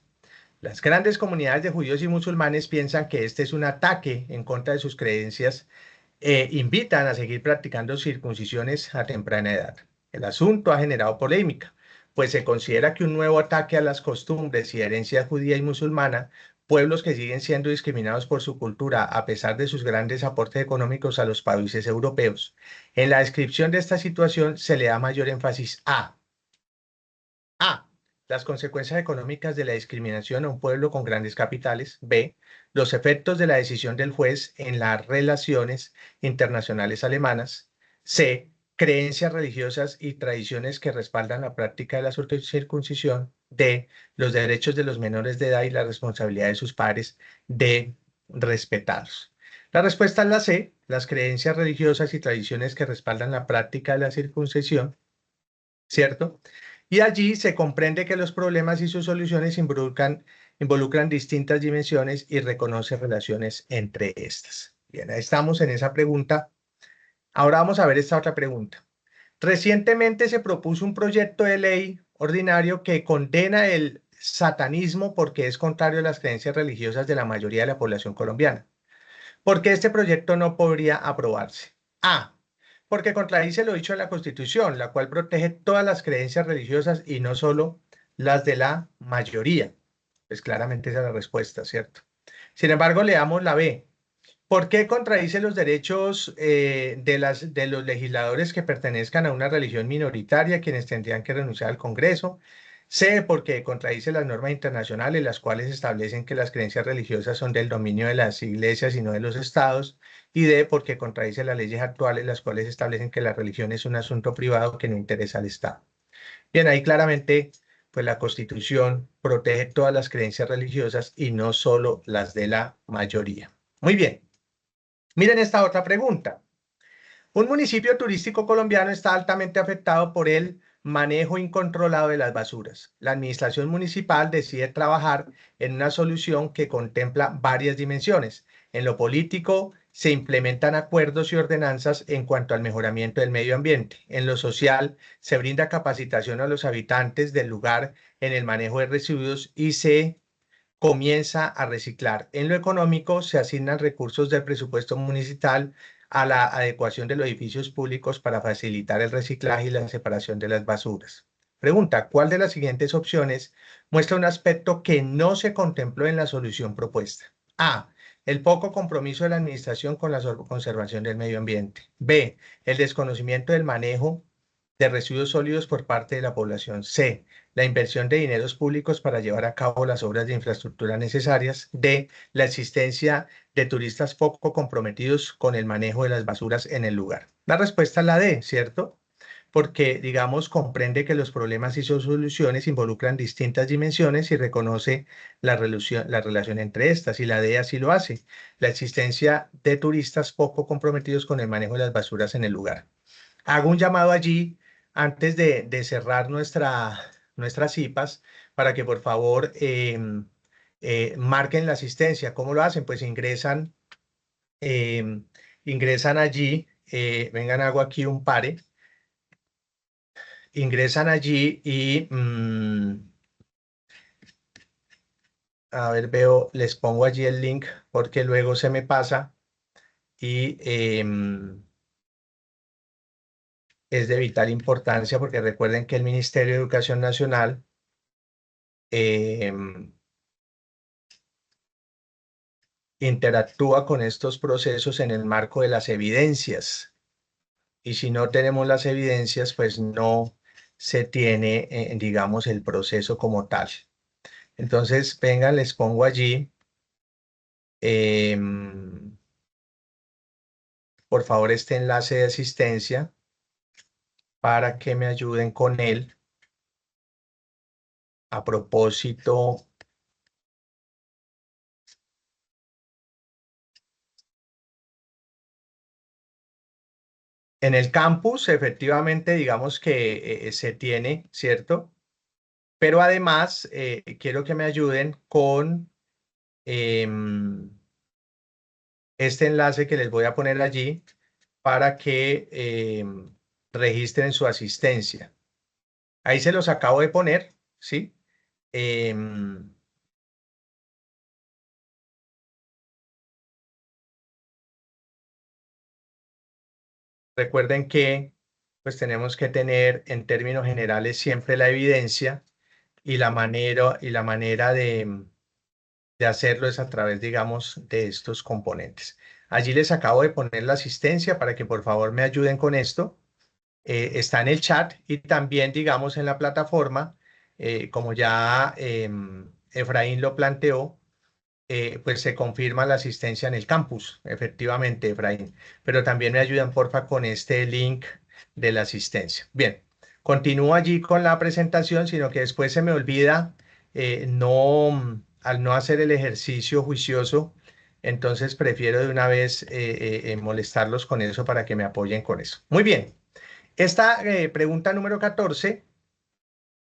Las grandes comunidades de judíos y musulmanes piensan que este es un ataque en contra de sus creencias e invitan a seguir practicando circuncisiones a temprana edad. El asunto ha generado polémica, pues se considera que un nuevo ataque a las costumbres y herencia judía y musulmana, pueblos que siguen siendo discriminados por su cultura a pesar de sus grandes aportes económicos a los países europeos. En la descripción de esta situación se le da mayor énfasis A. Las consecuencias económicas de la discriminación a un pueblo con grandes capitales. B. Los efectos de la decisión del juez en las relaciones internacionales alemanas. C. Creencias religiosas y tradiciones que respaldan la práctica de la circuncisión. D. Los derechos de los menores de edad y la responsabilidad de sus padres de respetarlos. La respuesta es la C. Las creencias religiosas y tradiciones que respaldan la práctica de la circuncisión, ¿cierto? Y allí se comprende que los problemas y sus soluciones involucran distintas dimensiones y reconoce relaciones entre estas. Bien, ahí estamos en esa pregunta. Ahora vamos a ver esta otra pregunta. Recientemente se propuso un proyecto de ley ordinario que condena el satanismo porque es contrario a las creencias religiosas de la mayoría de la población colombiana. ¿Por qué este proyecto no podría aprobarse? A. Porque contradice lo dicho en la Constitución, la cual protege todas las creencias religiosas y no solo las de la mayoría. Pues claramente esa es la respuesta, ¿cierto? Sin embargo, leamos la B. ¿Por qué contradice los derechos de los legisladores que pertenezcan a una religión minoritaria, quienes tendrían que renunciar al Congreso? C, porque contradice las normas internacionales, las cuales establecen que las creencias religiosas son del dominio de las iglesias y no de los estados. Y D, porque contradice las leyes actuales, las cuales establecen que la religión es un asunto privado que no interesa al Estado. Bien, ahí claramente, pues la Constitución protege todas las creencias religiosas y no solo las de la mayoría. Muy bien. Miren esta otra pregunta. Un municipio turístico colombiano está altamente afectado por el manejo incontrolado de las basuras. La administración municipal decide trabajar en una solución que contempla varias dimensiones. En lo político, se implementan acuerdos y ordenanzas en cuanto al mejoramiento del medio ambiente. En lo social, se brinda capacitación a los habitantes del lugar en el manejo de residuos y se comienza a reciclar. En lo económico, se asignan recursos del presupuesto municipal a la adecuación de los edificios públicos para facilitar el reciclaje y la separación de las basuras. Pregunta, ¿cuál de las siguientes opciones muestra un aspecto que no se contempló en la solución propuesta? A. El poco compromiso de la administración con la conservación del medio ambiente. B. El desconocimiento del manejo de residuos sólidos por parte de la población. C. La inversión de dineros públicos para llevar a cabo las obras de infraestructura necesarias. D. La existencia de turistas poco comprometidos con el manejo de las basuras en el lugar. La respuesta es la D, ¿cierto? Porque, digamos, comprende que los problemas y sus soluciones involucran distintas dimensiones y reconoce la relación entre estas, y la D así lo hace. La existencia de turistas poco comprometidos con el manejo de las basuras en el lugar. Hago un llamado allí antes de cerrar nuestras CIPAs para que por favor marquen la asistencia. ¿Cómo lo hacen? Pues ingresan allí, vengan, hago aquí un pare, ingresan allí y A ver, veo, les pongo allí el link porque luego se me pasa y es de vital importancia porque recuerden que el Ministerio de Educación Nacional interactúa con estos procesos en el marco de las evidencias. Y si no tenemos las evidencias, pues no se tiene, digamos, el proceso como tal. Entonces, vengan, les pongo allí, por favor, este enlace de asistencia para que me ayuden con él. A propósito, en el campus, efectivamente, digamos que se tiene, ¿cierto? Pero además, quiero que me ayuden con este enlace que les voy a poner allí para que registren su asistencia. Ahí se los acabo de poner, ¿sí? Recuerden que pues tenemos que tener en términos generales siempre la evidencia y la manera de hacerlo es a través, digamos, de estos componentes. Allí les acabo de poner la asistencia para que por favor me ayuden con esto. Está en el chat y también, digamos, en la plataforma, como ya Efraín lo planteó, pues se confirma la asistencia en el campus, efectivamente, Efraín. Pero también me ayudan, porfa, con este link de la asistencia. Bien, continúo allí con la presentación, sino que después se me olvida, al no hacer el ejercicio juicioso, entonces prefiero de una vez molestarlos con eso para que me apoyen con eso. Muy bien. Esta pregunta número 14,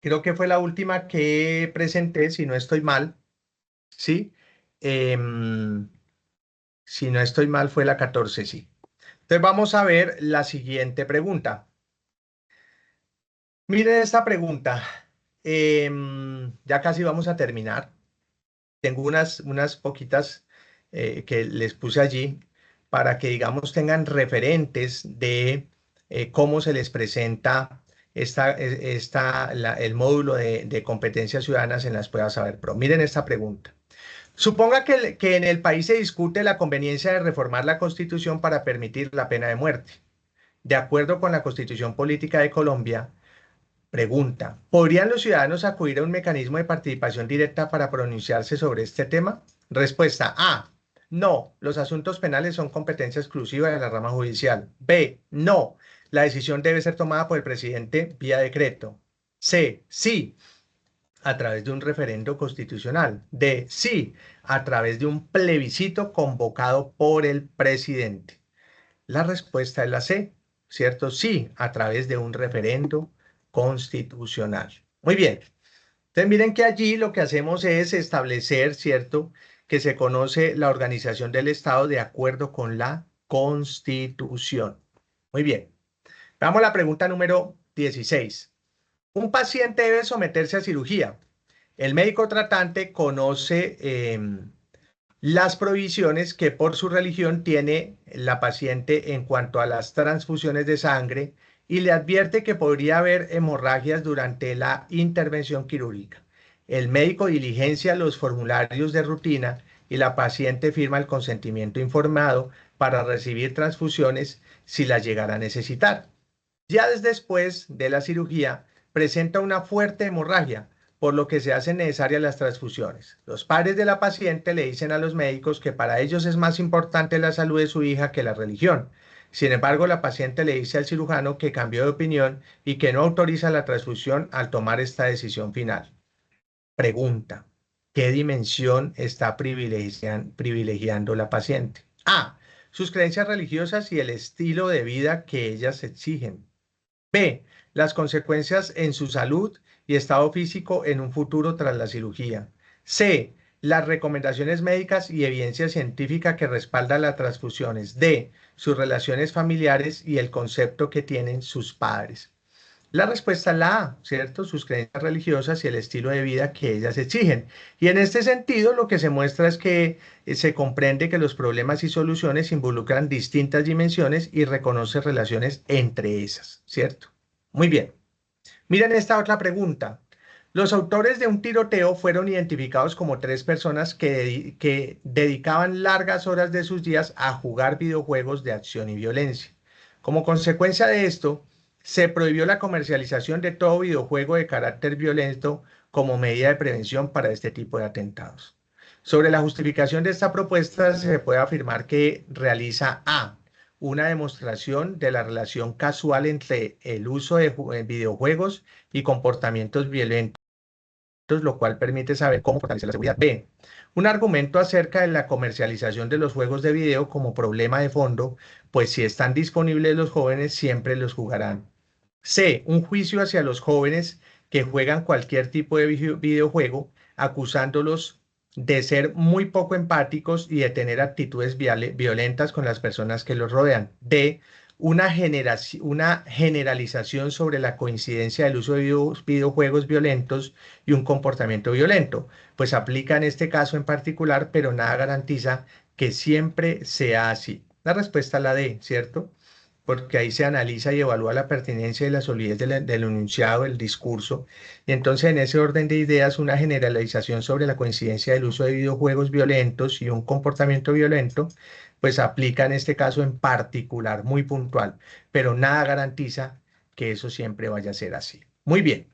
creo que fue la última que presenté, si no estoy mal, ¿sí? Em, si no estoy mal, fue la 14, sí. Entonces vamos a ver la siguiente pregunta. Miren esta pregunta. Ya casi vamos a terminar. Tengo unas poquitas que les puse allí para que, digamos, tengan referentes de cómo se les presenta el módulo de competencias ciudadanas en las pruebas Saber Pro. Miren esta pregunta. Suponga que en el país se discute la conveniencia de reformar la Constitución para permitir la pena de muerte. De acuerdo con la Constitución Política de Colombia, pregunta, ¿podrían los ciudadanos acudir a un mecanismo de participación directa para pronunciarse sobre este tema? Respuesta A. No, los asuntos penales son competencia exclusiva de la rama judicial. B. No, la decisión debe ser tomada por el presidente vía decreto. C. Sí, a través de un referendo constitucional. D. Sí, a través de un plebiscito convocado por el presidente. La respuesta es la C, ¿cierto? Sí, a través de un referendo constitucional. Muy bien. Entonces miren que allí lo que hacemos es establecer, ¿cierto?, que se conoce la organización del Estado de acuerdo con la Constitución. Muy bien. Vamos a la pregunta número 16. Un paciente debe someterse a cirugía. El médico tratante conoce las prohibiciones que por su religión tiene la paciente en cuanto a las transfusiones de sangre y le advierte que podría haber hemorragias durante la intervención quirúrgica. El médico diligencia los formularios de rutina y la paciente firma el consentimiento informado para recibir transfusiones si las llegara a necesitar. Ya después de la cirugía presenta una fuerte hemorragia, por lo que se hacen necesarias las transfusiones. Los padres de la paciente le dicen a los médicos que para ellos es más importante la salud de su hija que la religión. Sin embargo, la paciente le dice al cirujano que cambió de opinión y que no autoriza la transfusión al tomar esta decisión final. Pregunta, ¿qué dimensión está privilegiando la paciente? A, sus creencias religiosas y el estilo de vida que ellas exigen. B, las consecuencias en su salud y estado físico en un futuro tras la cirugía. C, las recomendaciones médicas y evidencia científica que respalda las transfusiones. D, sus relaciones familiares y el concepto que tienen sus padres. La respuesta es la A, ¿cierto? Sus creencias religiosas y el estilo de vida que ellas exigen. Y en este sentido, lo que se muestra es que se comprende que los problemas y soluciones involucran distintas dimensiones y reconoce relaciones entre esas, ¿cierto? Muy bien. Miren esta otra pregunta. Los autores de un tiroteo fueron identificados como tres personas que dedicaban largas horas de sus días a jugar videojuegos de acción y violencia. Como consecuencia de esto, se prohibió la comercialización de todo videojuego de carácter violento como medida de prevención para este tipo de atentados. Sobre la justificación de esta propuesta, se puede afirmar que realiza A, una demostración de la relación casual entre el uso de videojuegos y comportamientos violentos, lo cual permite saber cómo fortalecer la seguridad. B, un argumento acerca de la comercialización de los juegos de video como problema de fondo, pues si están disponibles los jóvenes siempre los jugarán. C, un juicio hacia los jóvenes que juegan cualquier tipo de videojuego, acusándolos de ser muy poco empáticos y de tener actitudes violentas con las personas que los rodean. D, una generalización sobre la coincidencia del uso de videojuegos violentos y un comportamiento violento, pues aplica en este caso en particular, pero nada garantiza que siempre sea así. La respuesta es la D, ¿cierto? Porque ahí se analiza y evalúa la pertinencia y la solidez del enunciado, del discurso. Y entonces en ese orden de ideas, una generalización sobre la coincidencia del uso de videojuegos violentos y un comportamiento violento, pues aplica en este caso en particular, muy puntual, pero nada garantiza que eso siempre vaya a ser así. Muy bien.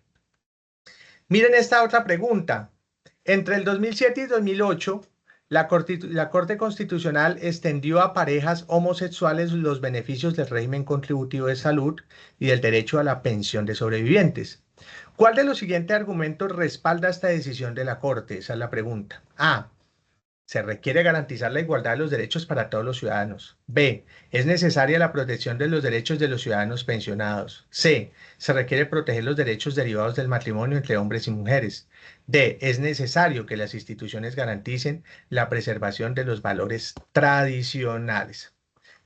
Miren esta otra pregunta. Entre el 2007 y 2008, la Corte Constitucional extendió a parejas homosexuales los beneficios del régimen contributivo de salud y del derecho a la pensión de sobrevivientes. ¿Cuál de los siguientes argumentos respalda esta decisión de la Corte? Esa es la pregunta. A. Se requiere garantizar la igualdad de los derechos para todos los ciudadanos. B. Es necesaria la protección de los derechos de los ciudadanos pensionados. C. Se requiere proteger los derechos derivados del matrimonio entre hombres y mujeres. D. Es necesario que las instituciones garanticen la preservación de los valores tradicionales.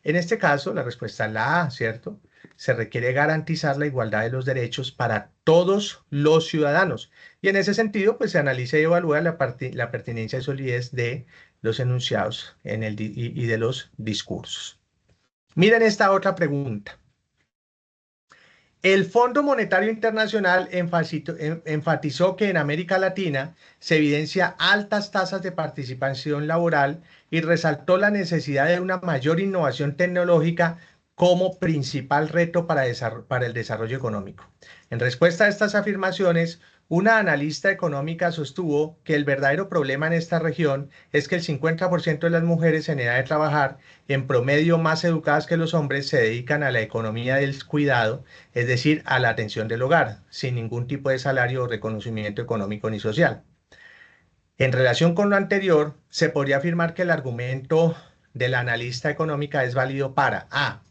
En este caso, la respuesta es la A, ¿cierto? Se requiere garantizar la igualdad de los derechos para todos los ciudadanos. Y en ese sentido, pues se analiza y evalúa la pertinencia y solidez de los enunciados y de los discursos. Miren esta otra pregunta. El Fondo Monetario Internacional enfatizó que en América Latina se evidencia altas tasas de participación laboral y resaltó la necesidad de una mayor innovación tecnológica como principal reto para el desarrollo económico. En respuesta a estas afirmaciones, una analista económica sostuvo que el verdadero problema en esta región es que el 50% de las mujeres en edad de trabajar, en promedio más educadas que los hombres, se dedican a la economía del cuidado, es decir, a la atención del hogar, sin ningún tipo de salario o reconocimiento económico ni social. En relación con lo anterior, se podría afirmar que el argumento de la analista económica es válido para A.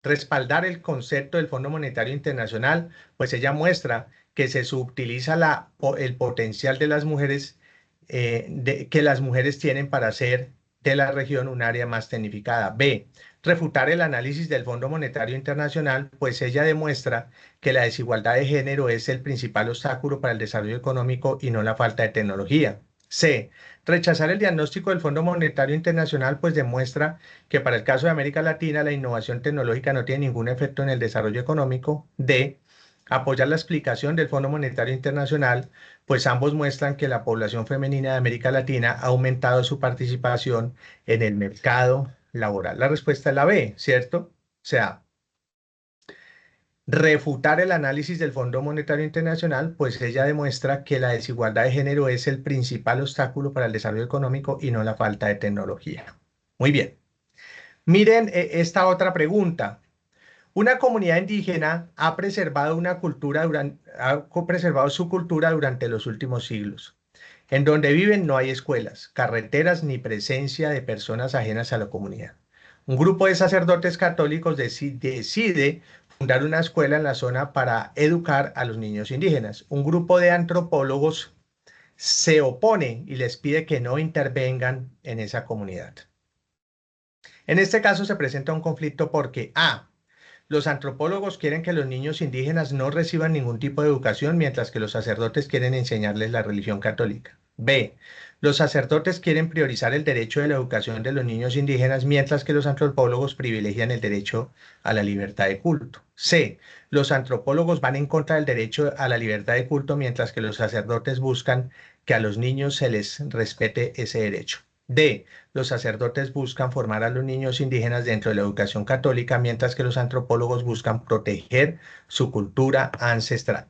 Respaldar el concepto del Fondo Monetario Internacional, pues ella muestra que se subutiliza el potencial de las mujeres, que las mujeres tienen para hacer de la región un área más tecnificada. B. Refutar el análisis del Fondo Monetario Internacional, pues ella demuestra que la desigualdad de género es el principal obstáculo para el desarrollo económico y no la falta de tecnología. C. Rechazar el diagnóstico del Fondo Monetario Internacional, pues demuestra que para el caso de América Latina la innovación tecnológica no tiene ningún efecto en el desarrollo económico. D. Apoyar la explicación del Fondo Monetario Internacional, pues ambos muestran que la población femenina de América Latina ha aumentado su participación en el mercado laboral. La respuesta es la B, ¿cierto? O sea, refutar el análisis del Fondo Monetario Internacional, pues ella demuestra que la desigualdad de género es el principal obstáculo para el desarrollo económico y no la falta de tecnología. Muy bien. Miren esta otra pregunta. Una comunidad indígena ha preservado su cultura durante los últimos siglos. En donde viven no hay escuelas, carreteras ni presencia de personas ajenas a la comunidad. Un grupo de sacerdotes católicos decide fundar una escuela en la zona para educar a los niños indígenas. Un grupo de antropólogos se opone y les pide que no intervengan en esa comunidad. En este caso se presenta un conflicto porque A. Los antropólogos quieren que los niños indígenas no reciban ningún tipo de educación, mientras que los sacerdotes quieren enseñarles la religión católica. B. Los sacerdotes quieren priorizar el derecho de la educación de los niños indígenas, mientras que los antropólogos privilegian el derecho a la libertad de culto. C. Los antropólogos van en contra del derecho a la libertad de culto, mientras que los sacerdotes buscan que a los niños se les respete ese derecho. D. Los sacerdotes buscan formar a los niños indígenas dentro de la educación católica, mientras que los antropólogos buscan proteger su cultura ancestral.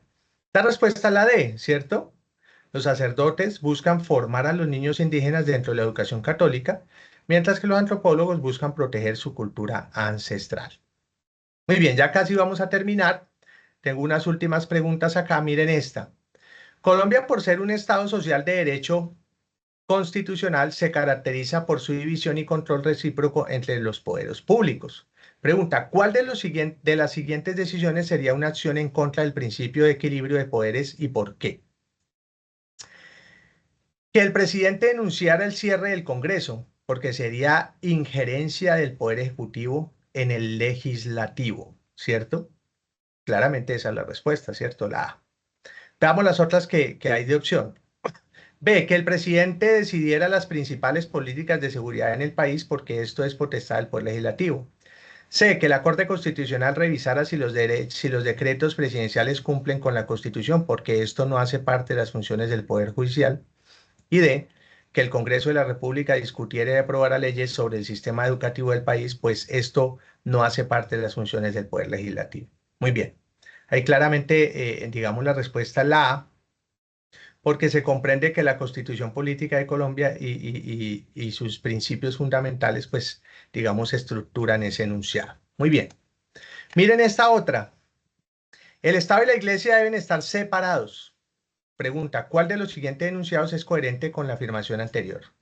La respuesta es la D, ¿cierto? Los sacerdotes buscan formar a los niños indígenas dentro de la educación católica, mientras que los antropólogos buscan proteger su cultura ancestral. Muy bien, ya casi vamos a terminar. Tengo unas últimas preguntas acá. Miren esta. Colombia, por ser un Estado social de derecho constitucional, se caracteriza por su división y control recíproco entre los poderes públicos. Pregunta, ¿cuál de las siguientes decisiones sería una acción en contra del principio de equilibrio de poderes y por qué? Que el presidente denunciara el cierre del Congreso, porque sería injerencia del Poder Ejecutivo en el Legislativo, ¿cierto? Claramente esa es la respuesta, ¿cierto? La A. Veamos las otras que hay de opción. B, que el presidente decidiera las principales políticas de seguridad en el país, porque esto es potestad del Poder Legislativo. C, que la Corte Constitucional revisara si los decretos presidenciales cumplen con la Constitución, porque esto no hace parte de las funciones del Poder Judicial. Y D, que el Congreso de la República discutiera y aprobara leyes sobre el sistema educativo del país, pues esto no hace parte de las funciones del Poder Legislativo. Muy bien. Ahí claramente, digamos, la respuesta es la A, porque se comprende que la Constitución Política de Colombia y sus principios fundamentales, pues, digamos, estructuran ese enunciado. Muy bien. Miren esta otra. El Estado y la Iglesia deben estar separados. Pregunta, ¿cuál de los siguientes enunciados es coherente con la afirmación anterior?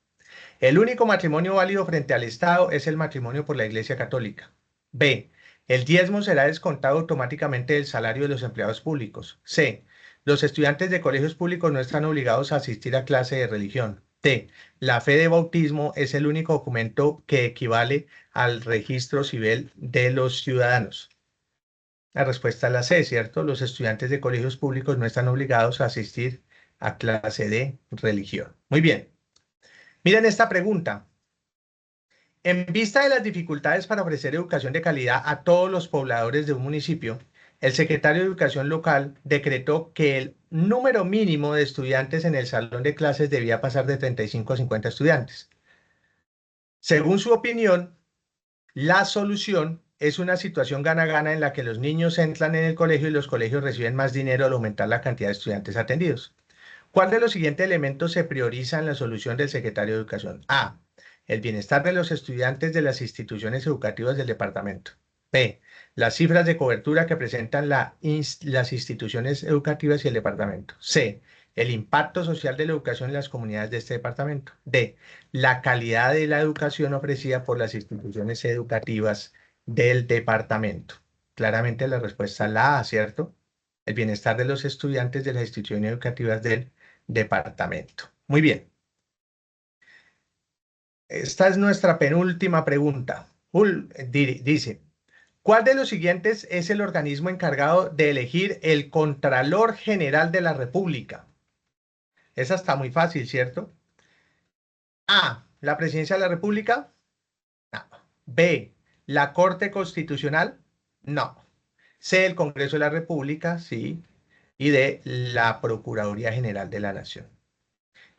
El único matrimonio válido frente al Estado es el matrimonio por la Iglesia Católica. B. El diezmo será descontado automáticamente del salario de los empleados públicos. C. Los estudiantes de colegios públicos no están obligados a asistir a clase de religión. D. La fe de bautismo es el único documento que equivale al registro civil de los ciudadanos. La respuesta es la C, ¿cierto? Los estudiantes de colegios públicos no están obligados a asistir a clase de religión. Muy bien. Miren esta pregunta. En vista de las dificultades para ofrecer educación de calidad a todos los pobladores de un municipio, el secretario de Educación local decretó que el número mínimo de estudiantes en el salón de clases debía pasar de 35 a 50 estudiantes. Según su opinión, la solución es una situación gana-gana en la que los niños entran en el colegio y los colegios reciben más dinero al aumentar la cantidad de estudiantes atendidos. ¿Cuál de los siguientes elementos se prioriza en la solución del secretario de Educación? A. El bienestar de los estudiantes de las instituciones educativas del departamento. B. Las cifras de cobertura que presentan las instituciones educativas y el departamento. C. El impacto social de la educación en las comunidades de este departamento. D. La calidad de la educación ofrecida por las instituciones educativas del departamento. Claramente la respuesta es la A, ¿cierto? El bienestar de los estudiantes de las instituciones educativas del departamento. Muy bien. Esta es nuestra penúltima pregunta. Dice, ¿cuál de los siguientes es el organismo encargado de elegir el Contralor General de la República? Esa está muy fácil, ¿cierto? A, la Presidencia de la República. No. B, la Corte Constitucional. No. C, el Congreso de la República, sí. Y D, la Procuraduría General de la Nación.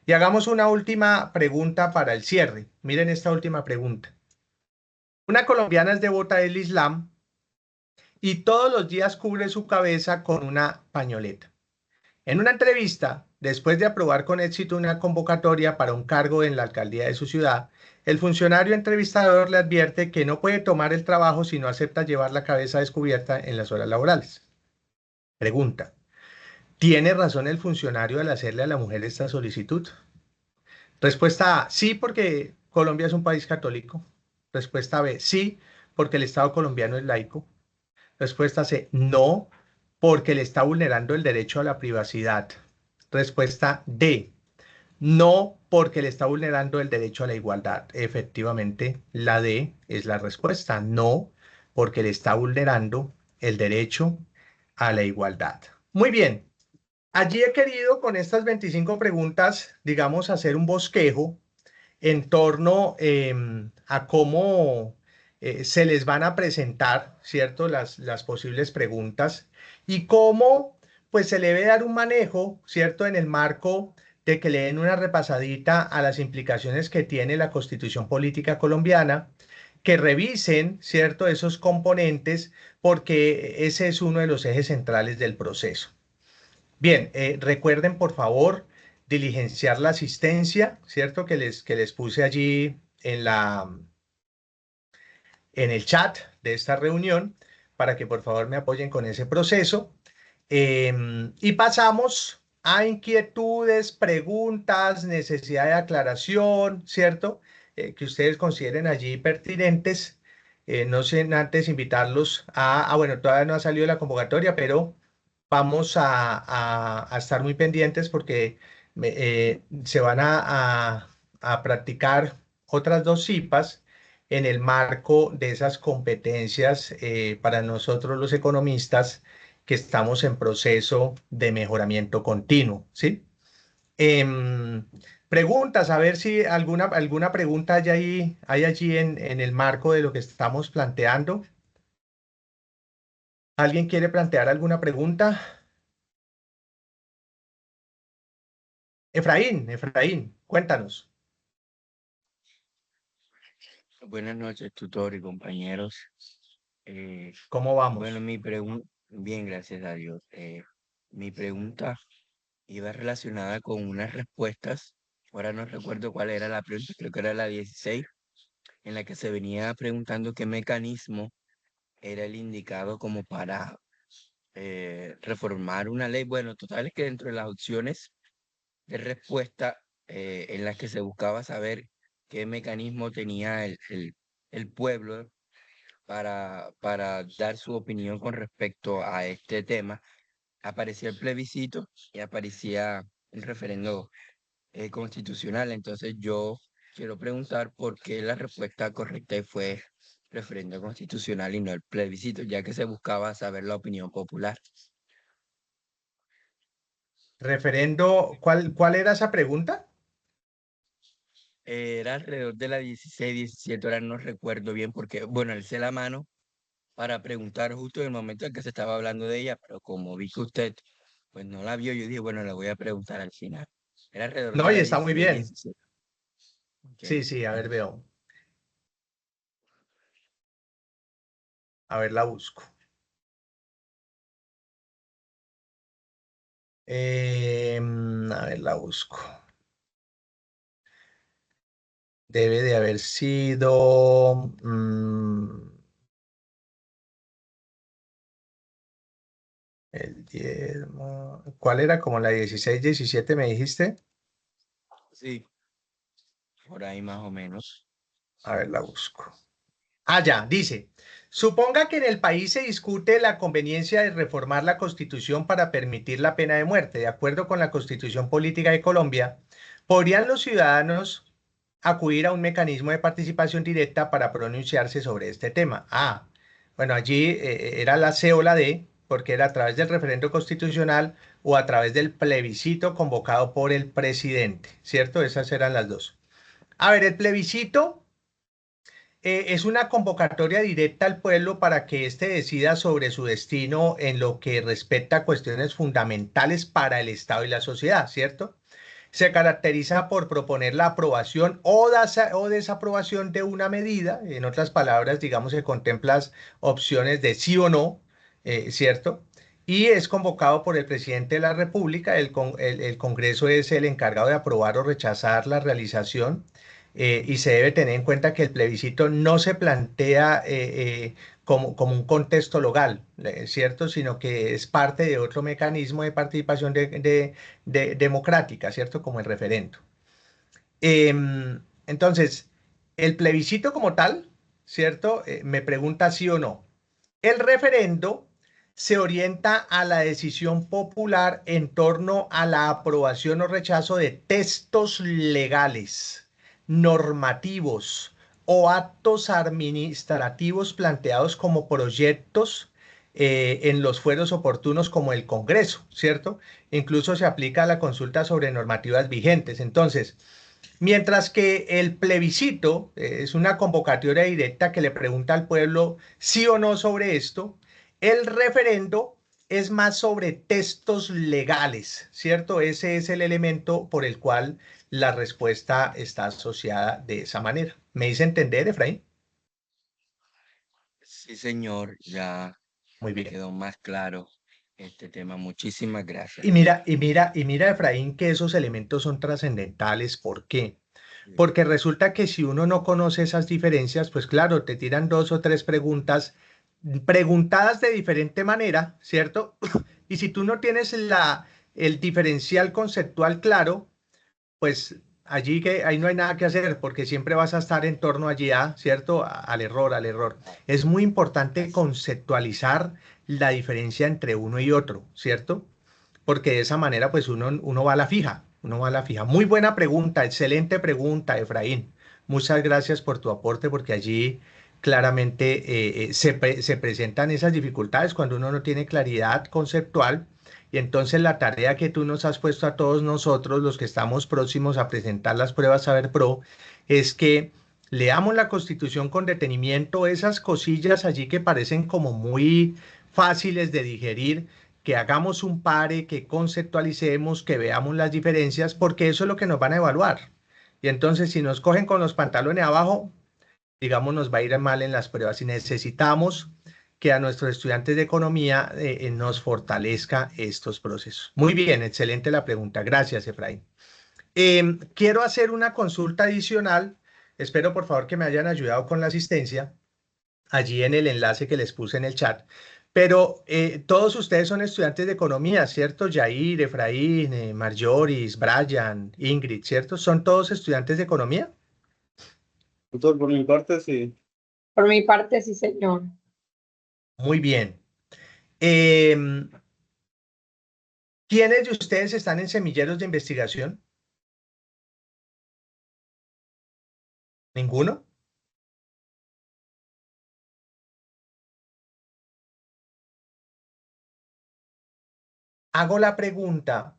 Y hagamos una última pregunta para el cierre. Miren esta última pregunta. Una colombiana es devota del Islam y todos los días cubre su cabeza con una pañoleta. En una entrevista, después de aprobar con éxito una convocatoria para un cargo en la alcaldía de su ciudad, el funcionario entrevistador le advierte que no puede tomar el trabajo si no acepta llevar la cabeza descubierta en las horas laborales. Pregunta, ¿tiene razón el funcionario al hacerle a la mujer esta solicitud? Respuesta A, sí, porque Colombia es un país católico. Respuesta B, sí, porque el Estado colombiano es laico. Respuesta C, no, porque le está vulnerando el derecho a la privacidad. Respuesta D, no, porque le está vulnerando el derecho a la igualdad. Efectivamente, la D es la respuesta, no, porque le está vulnerando el derecho a la igualdad. Muy bien, allí he querido con estas 25 preguntas, digamos, hacer un bosquejo en torno a cómo se les van a presentar, ¿cierto? Las posibles preguntas y cómo pues se le debe dar un manejo, ¿cierto? En el marco de que le den una repasadita a las implicaciones que tiene la Constitución Política Colombiana, que revisen, ¿cierto? Esos componentes, porque ese es uno de los ejes centrales del proceso. Bien, recuerden por favor diligenciar la asistencia, ¿cierto? Que les puse allí en el chat de esta reunión para que por favor me apoyen con ese proceso. Y pasamos a inquietudes, preguntas, necesidad de aclaración, ¿cierto? Que ustedes consideren allí pertinentes. No sin antes invitarlos bueno, todavía no ha salido la convocatoria, pero vamos a estar muy pendientes porque se van a practicar otras dos CIPAs en el marco de esas competencias para nosotros los economistas que estamos en proceso de mejoramiento continuo, ¿sí? Em, Preguntas, a ver si alguna pregunta hay allí en el marco de lo que estamos planteando. ¿Alguien quiere plantear alguna pregunta? Efraín, cuéntanos,
Buenas noches, tutor y compañeros.
¿cómo
Bueno,
vamos?
mi pregunta, bien, gracias a Dios. Mi pregunta iba relacionada con unas respuestas. Ahora no recuerdo cuál era la pregunta, creo que era la 16, en la que se venía preguntando qué mecanismo era el indicado como para reformar una ley. Bueno, total es que dentro de las opciones de respuesta en las que se buscaba saber qué mecanismo tenía el pueblo para dar su opinión con respecto a este tema, aparecía el plebiscito y aparecía el referendo constitucional. Entonces yo quiero preguntar por qué la respuesta correcta fue referendo constitucional y no el plebiscito, ya que se buscaba saber la opinión popular.
Referendo, ¿cuál era esa pregunta?
Era alrededor de las 16, 17 horas, no recuerdo bien porque, bueno, alcé la mano para preguntar justo en el momento en que se estaba hablando de ella, pero como vi que usted pues no la vio, yo dije, bueno, la voy a preguntar al final. Era alrededor de
No, y
las
está muy
16,
bien.
17. Ok.
Sí, sí, a ver, veo. A ver, la busco. A ver, la busco. Debe de haber sido el 10. ¿Cuál era? Como la 16, 17, me dijiste.
Sí, por ahí más o menos.
A ver, la busco. Ya, dice, suponga que en el país se discute la conveniencia de reformar la Constitución para permitir la pena de muerte. De acuerdo con la Constitución Política de Colombia, ¿podrían los ciudadanos acudir a un mecanismo de participación directa para pronunciarse sobre este tema? Bueno, allí era la C o la D, porque era a través del referendo constitucional o a través del plebiscito convocado por el presidente, ¿cierto? Esas eran las dos. A ver, el plebiscito es una convocatoria directa al pueblo para que éste decida sobre su destino en lo que respecta a cuestiones fundamentales para el Estado y la sociedad, ¿cierto? Se caracteriza por proponer la aprobación o desaprobación de una medida. En otras palabras, digamos que contempla opciones de sí o no, ¿cierto? Y es convocado por el presidente de la República. El Congreso es el encargado de aprobar o rechazar la realización. Y se debe tener en cuenta que el plebiscito no se plantea como un contexto legal, ¿cierto? Sino que es parte de otro mecanismo de participación democrática, ¿cierto? Como el referendo. Entonces, el plebiscito como tal, ¿cierto? Me pregunta sí o no. El referendo se orienta a la decisión popular en torno a la aprobación o rechazo de textos legales, normativos o actos administrativos planteados como proyectos en los fueros oportunos como el Congreso, ¿cierto? Incluso se aplica a la consulta sobre normativas vigentes. Entonces, mientras que el plebiscito es una convocatoria directa que le pregunta al pueblo sí o no sobre esto, el referendo es más sobre textos legales, ¿cierto? Ese es el elemento por el cual la respuesta está asociada de esa manera. ¿Me hice entender, Efraín?
Sí, señor, ya
Muy
me
bien.
quedó más claro este tema. Muchísimas gracias.
Y mira, Efraín, que esos elementos son trascendentales. ¿Por qué?
Sí.
Porque resulta que si uno no conoce esas diferencias, pues claro, te tiran 2 o 3 preguntas preguntadas de diferente manera, ¿cierto? Y si tú no tienes el diferencial conceptual claro, pues allí que ahí no hay nada que hacer porque siempre vas a estar en torno allí ¿cierto? Al error, al error. Es muy importante conceptualizar la diferencia entre uno y otro, ¿cierto? Porque de esa manera pues uno va a la fija, uno va a la fija. Muy buena pregunta, excelente pregunta, Efraín. Muchas gracias por tu aporte porque allí claramente se presentan esas dificultades cuando uno no tiene claridad conceptual y entonces la tarea que tú nos has puesto a todos nosotros, los que estamos próximos a presentar las pruebas Saber Pro, es que leamos la Constitución con detenimiento, esas cosillas allí que parecen como muy fáciles de digerir, que hagamos un pare, que conceptualicemos, que veamos las diferencias, porque eso es lo que nos van a evaluar. Y entonces si nos cogen con los pantalones abajo, digamos, nos va a ir mal en las pruebas y necesitamos que a nuestros estudiantes de economía nos fortalezca estos procesos. Muy bien, excelente la pregunta. Gracias, Efraín. Quiero hacer una consulta adicional. Espero, por favor, que me hayan ayudado con la asistencia allí en el enlace que les puse en el chat. Pero todos ustedes son estudiantes de economía, ¿cierto? Yair, Efraín, Marjoris, Brian, Ingrid, ¿cierto? ¿Son todos estudiantes de economía?
Doctor, por mi parte, sí.
Por mi parte, sí, señor.
Muy bien. Em, ¿Quiénes de ustedes están en semilleros de investigación? ¿Ninguno? Hago la pregunta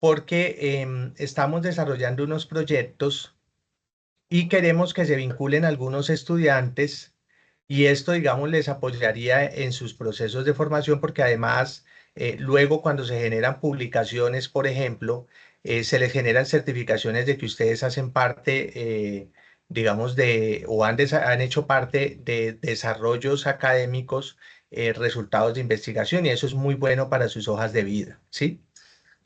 porque estamos desarrollando unos proyectos y queremos que se vinculen algunos estudiantes y esto, digamos, les apoyaría en sus procesos de formación porque además, luego cuando se generan publicaciones, por ejemplo, se les generan certificaciones de que ustedes hacen parte, digamos, o han hecho parte de desarrollos académicos, resultados de investigación y eso es muy bueno para sus hojas de vida, ¿sí?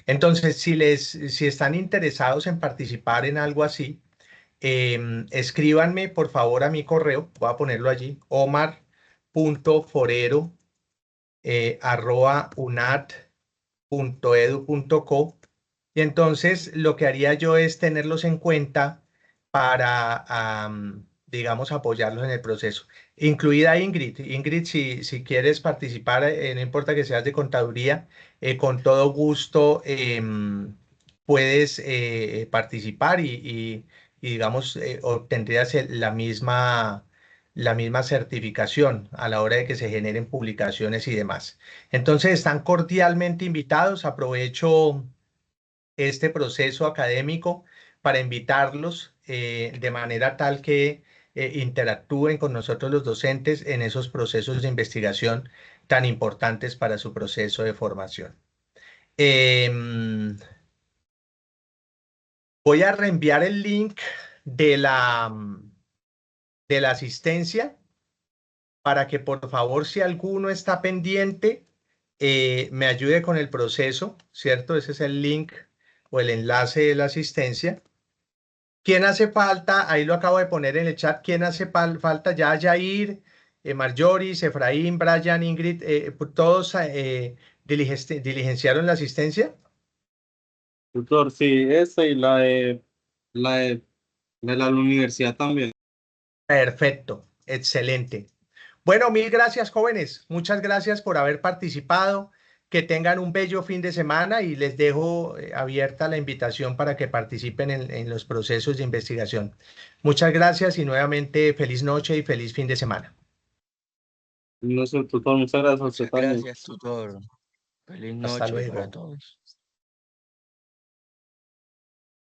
Entonces, si están interesados en participar en algo así, escríbanme por favor a mi correo, voy a ponerlo allí, omar.forero@unat.edu.co y entonces lo que haría yo es tenerlos en cuenta para, digamos, apoyarlos en el proceso. Incluida Ingrid. Ingrid, si quieres participar, no importa que seas de contaduría, con todo gusto puedes participar y, digamos, obtendrías la misma certificación a la hora de que se generen publicaciones y demás. Entonces, están cordialmente invitados. Aprovecho este proceso académico para invitarlos de manera tal que interactúen con nosotros los docentes en esos procesos de investigación tan importantes para su proceso de formación. Voy a reenviar el link de la asistencia para que por favor, si alguno está pendiente, me ayude con el proceso, ¿cierto? Ese es el link o el enlace de la asistencia. ¿Quién hace falta? Ahí lo acabo de poner en el chat. ¿Quién hace falta? Ya Jair, Marjoris, Efraín, Brian, Ingrid, ¿todos diligenciaron la asistencia?
Doctor, sí, esa y la de la universidad también.
Perfecto, excelente. Bueno, mil gracias, jóvenes. Muchas gracias por haber participado. que tengan un bello fin de semana y les dejo abierta la invitación para que participen en los procesos de investigación. Muchas gracias y nuevamente feliz noche y feliz fin de semana.
No sé, tutor, muchas gracias a usted
Muchas
también.
gracias, tutor. Feliz
Hasta
noche para
luego.
todos.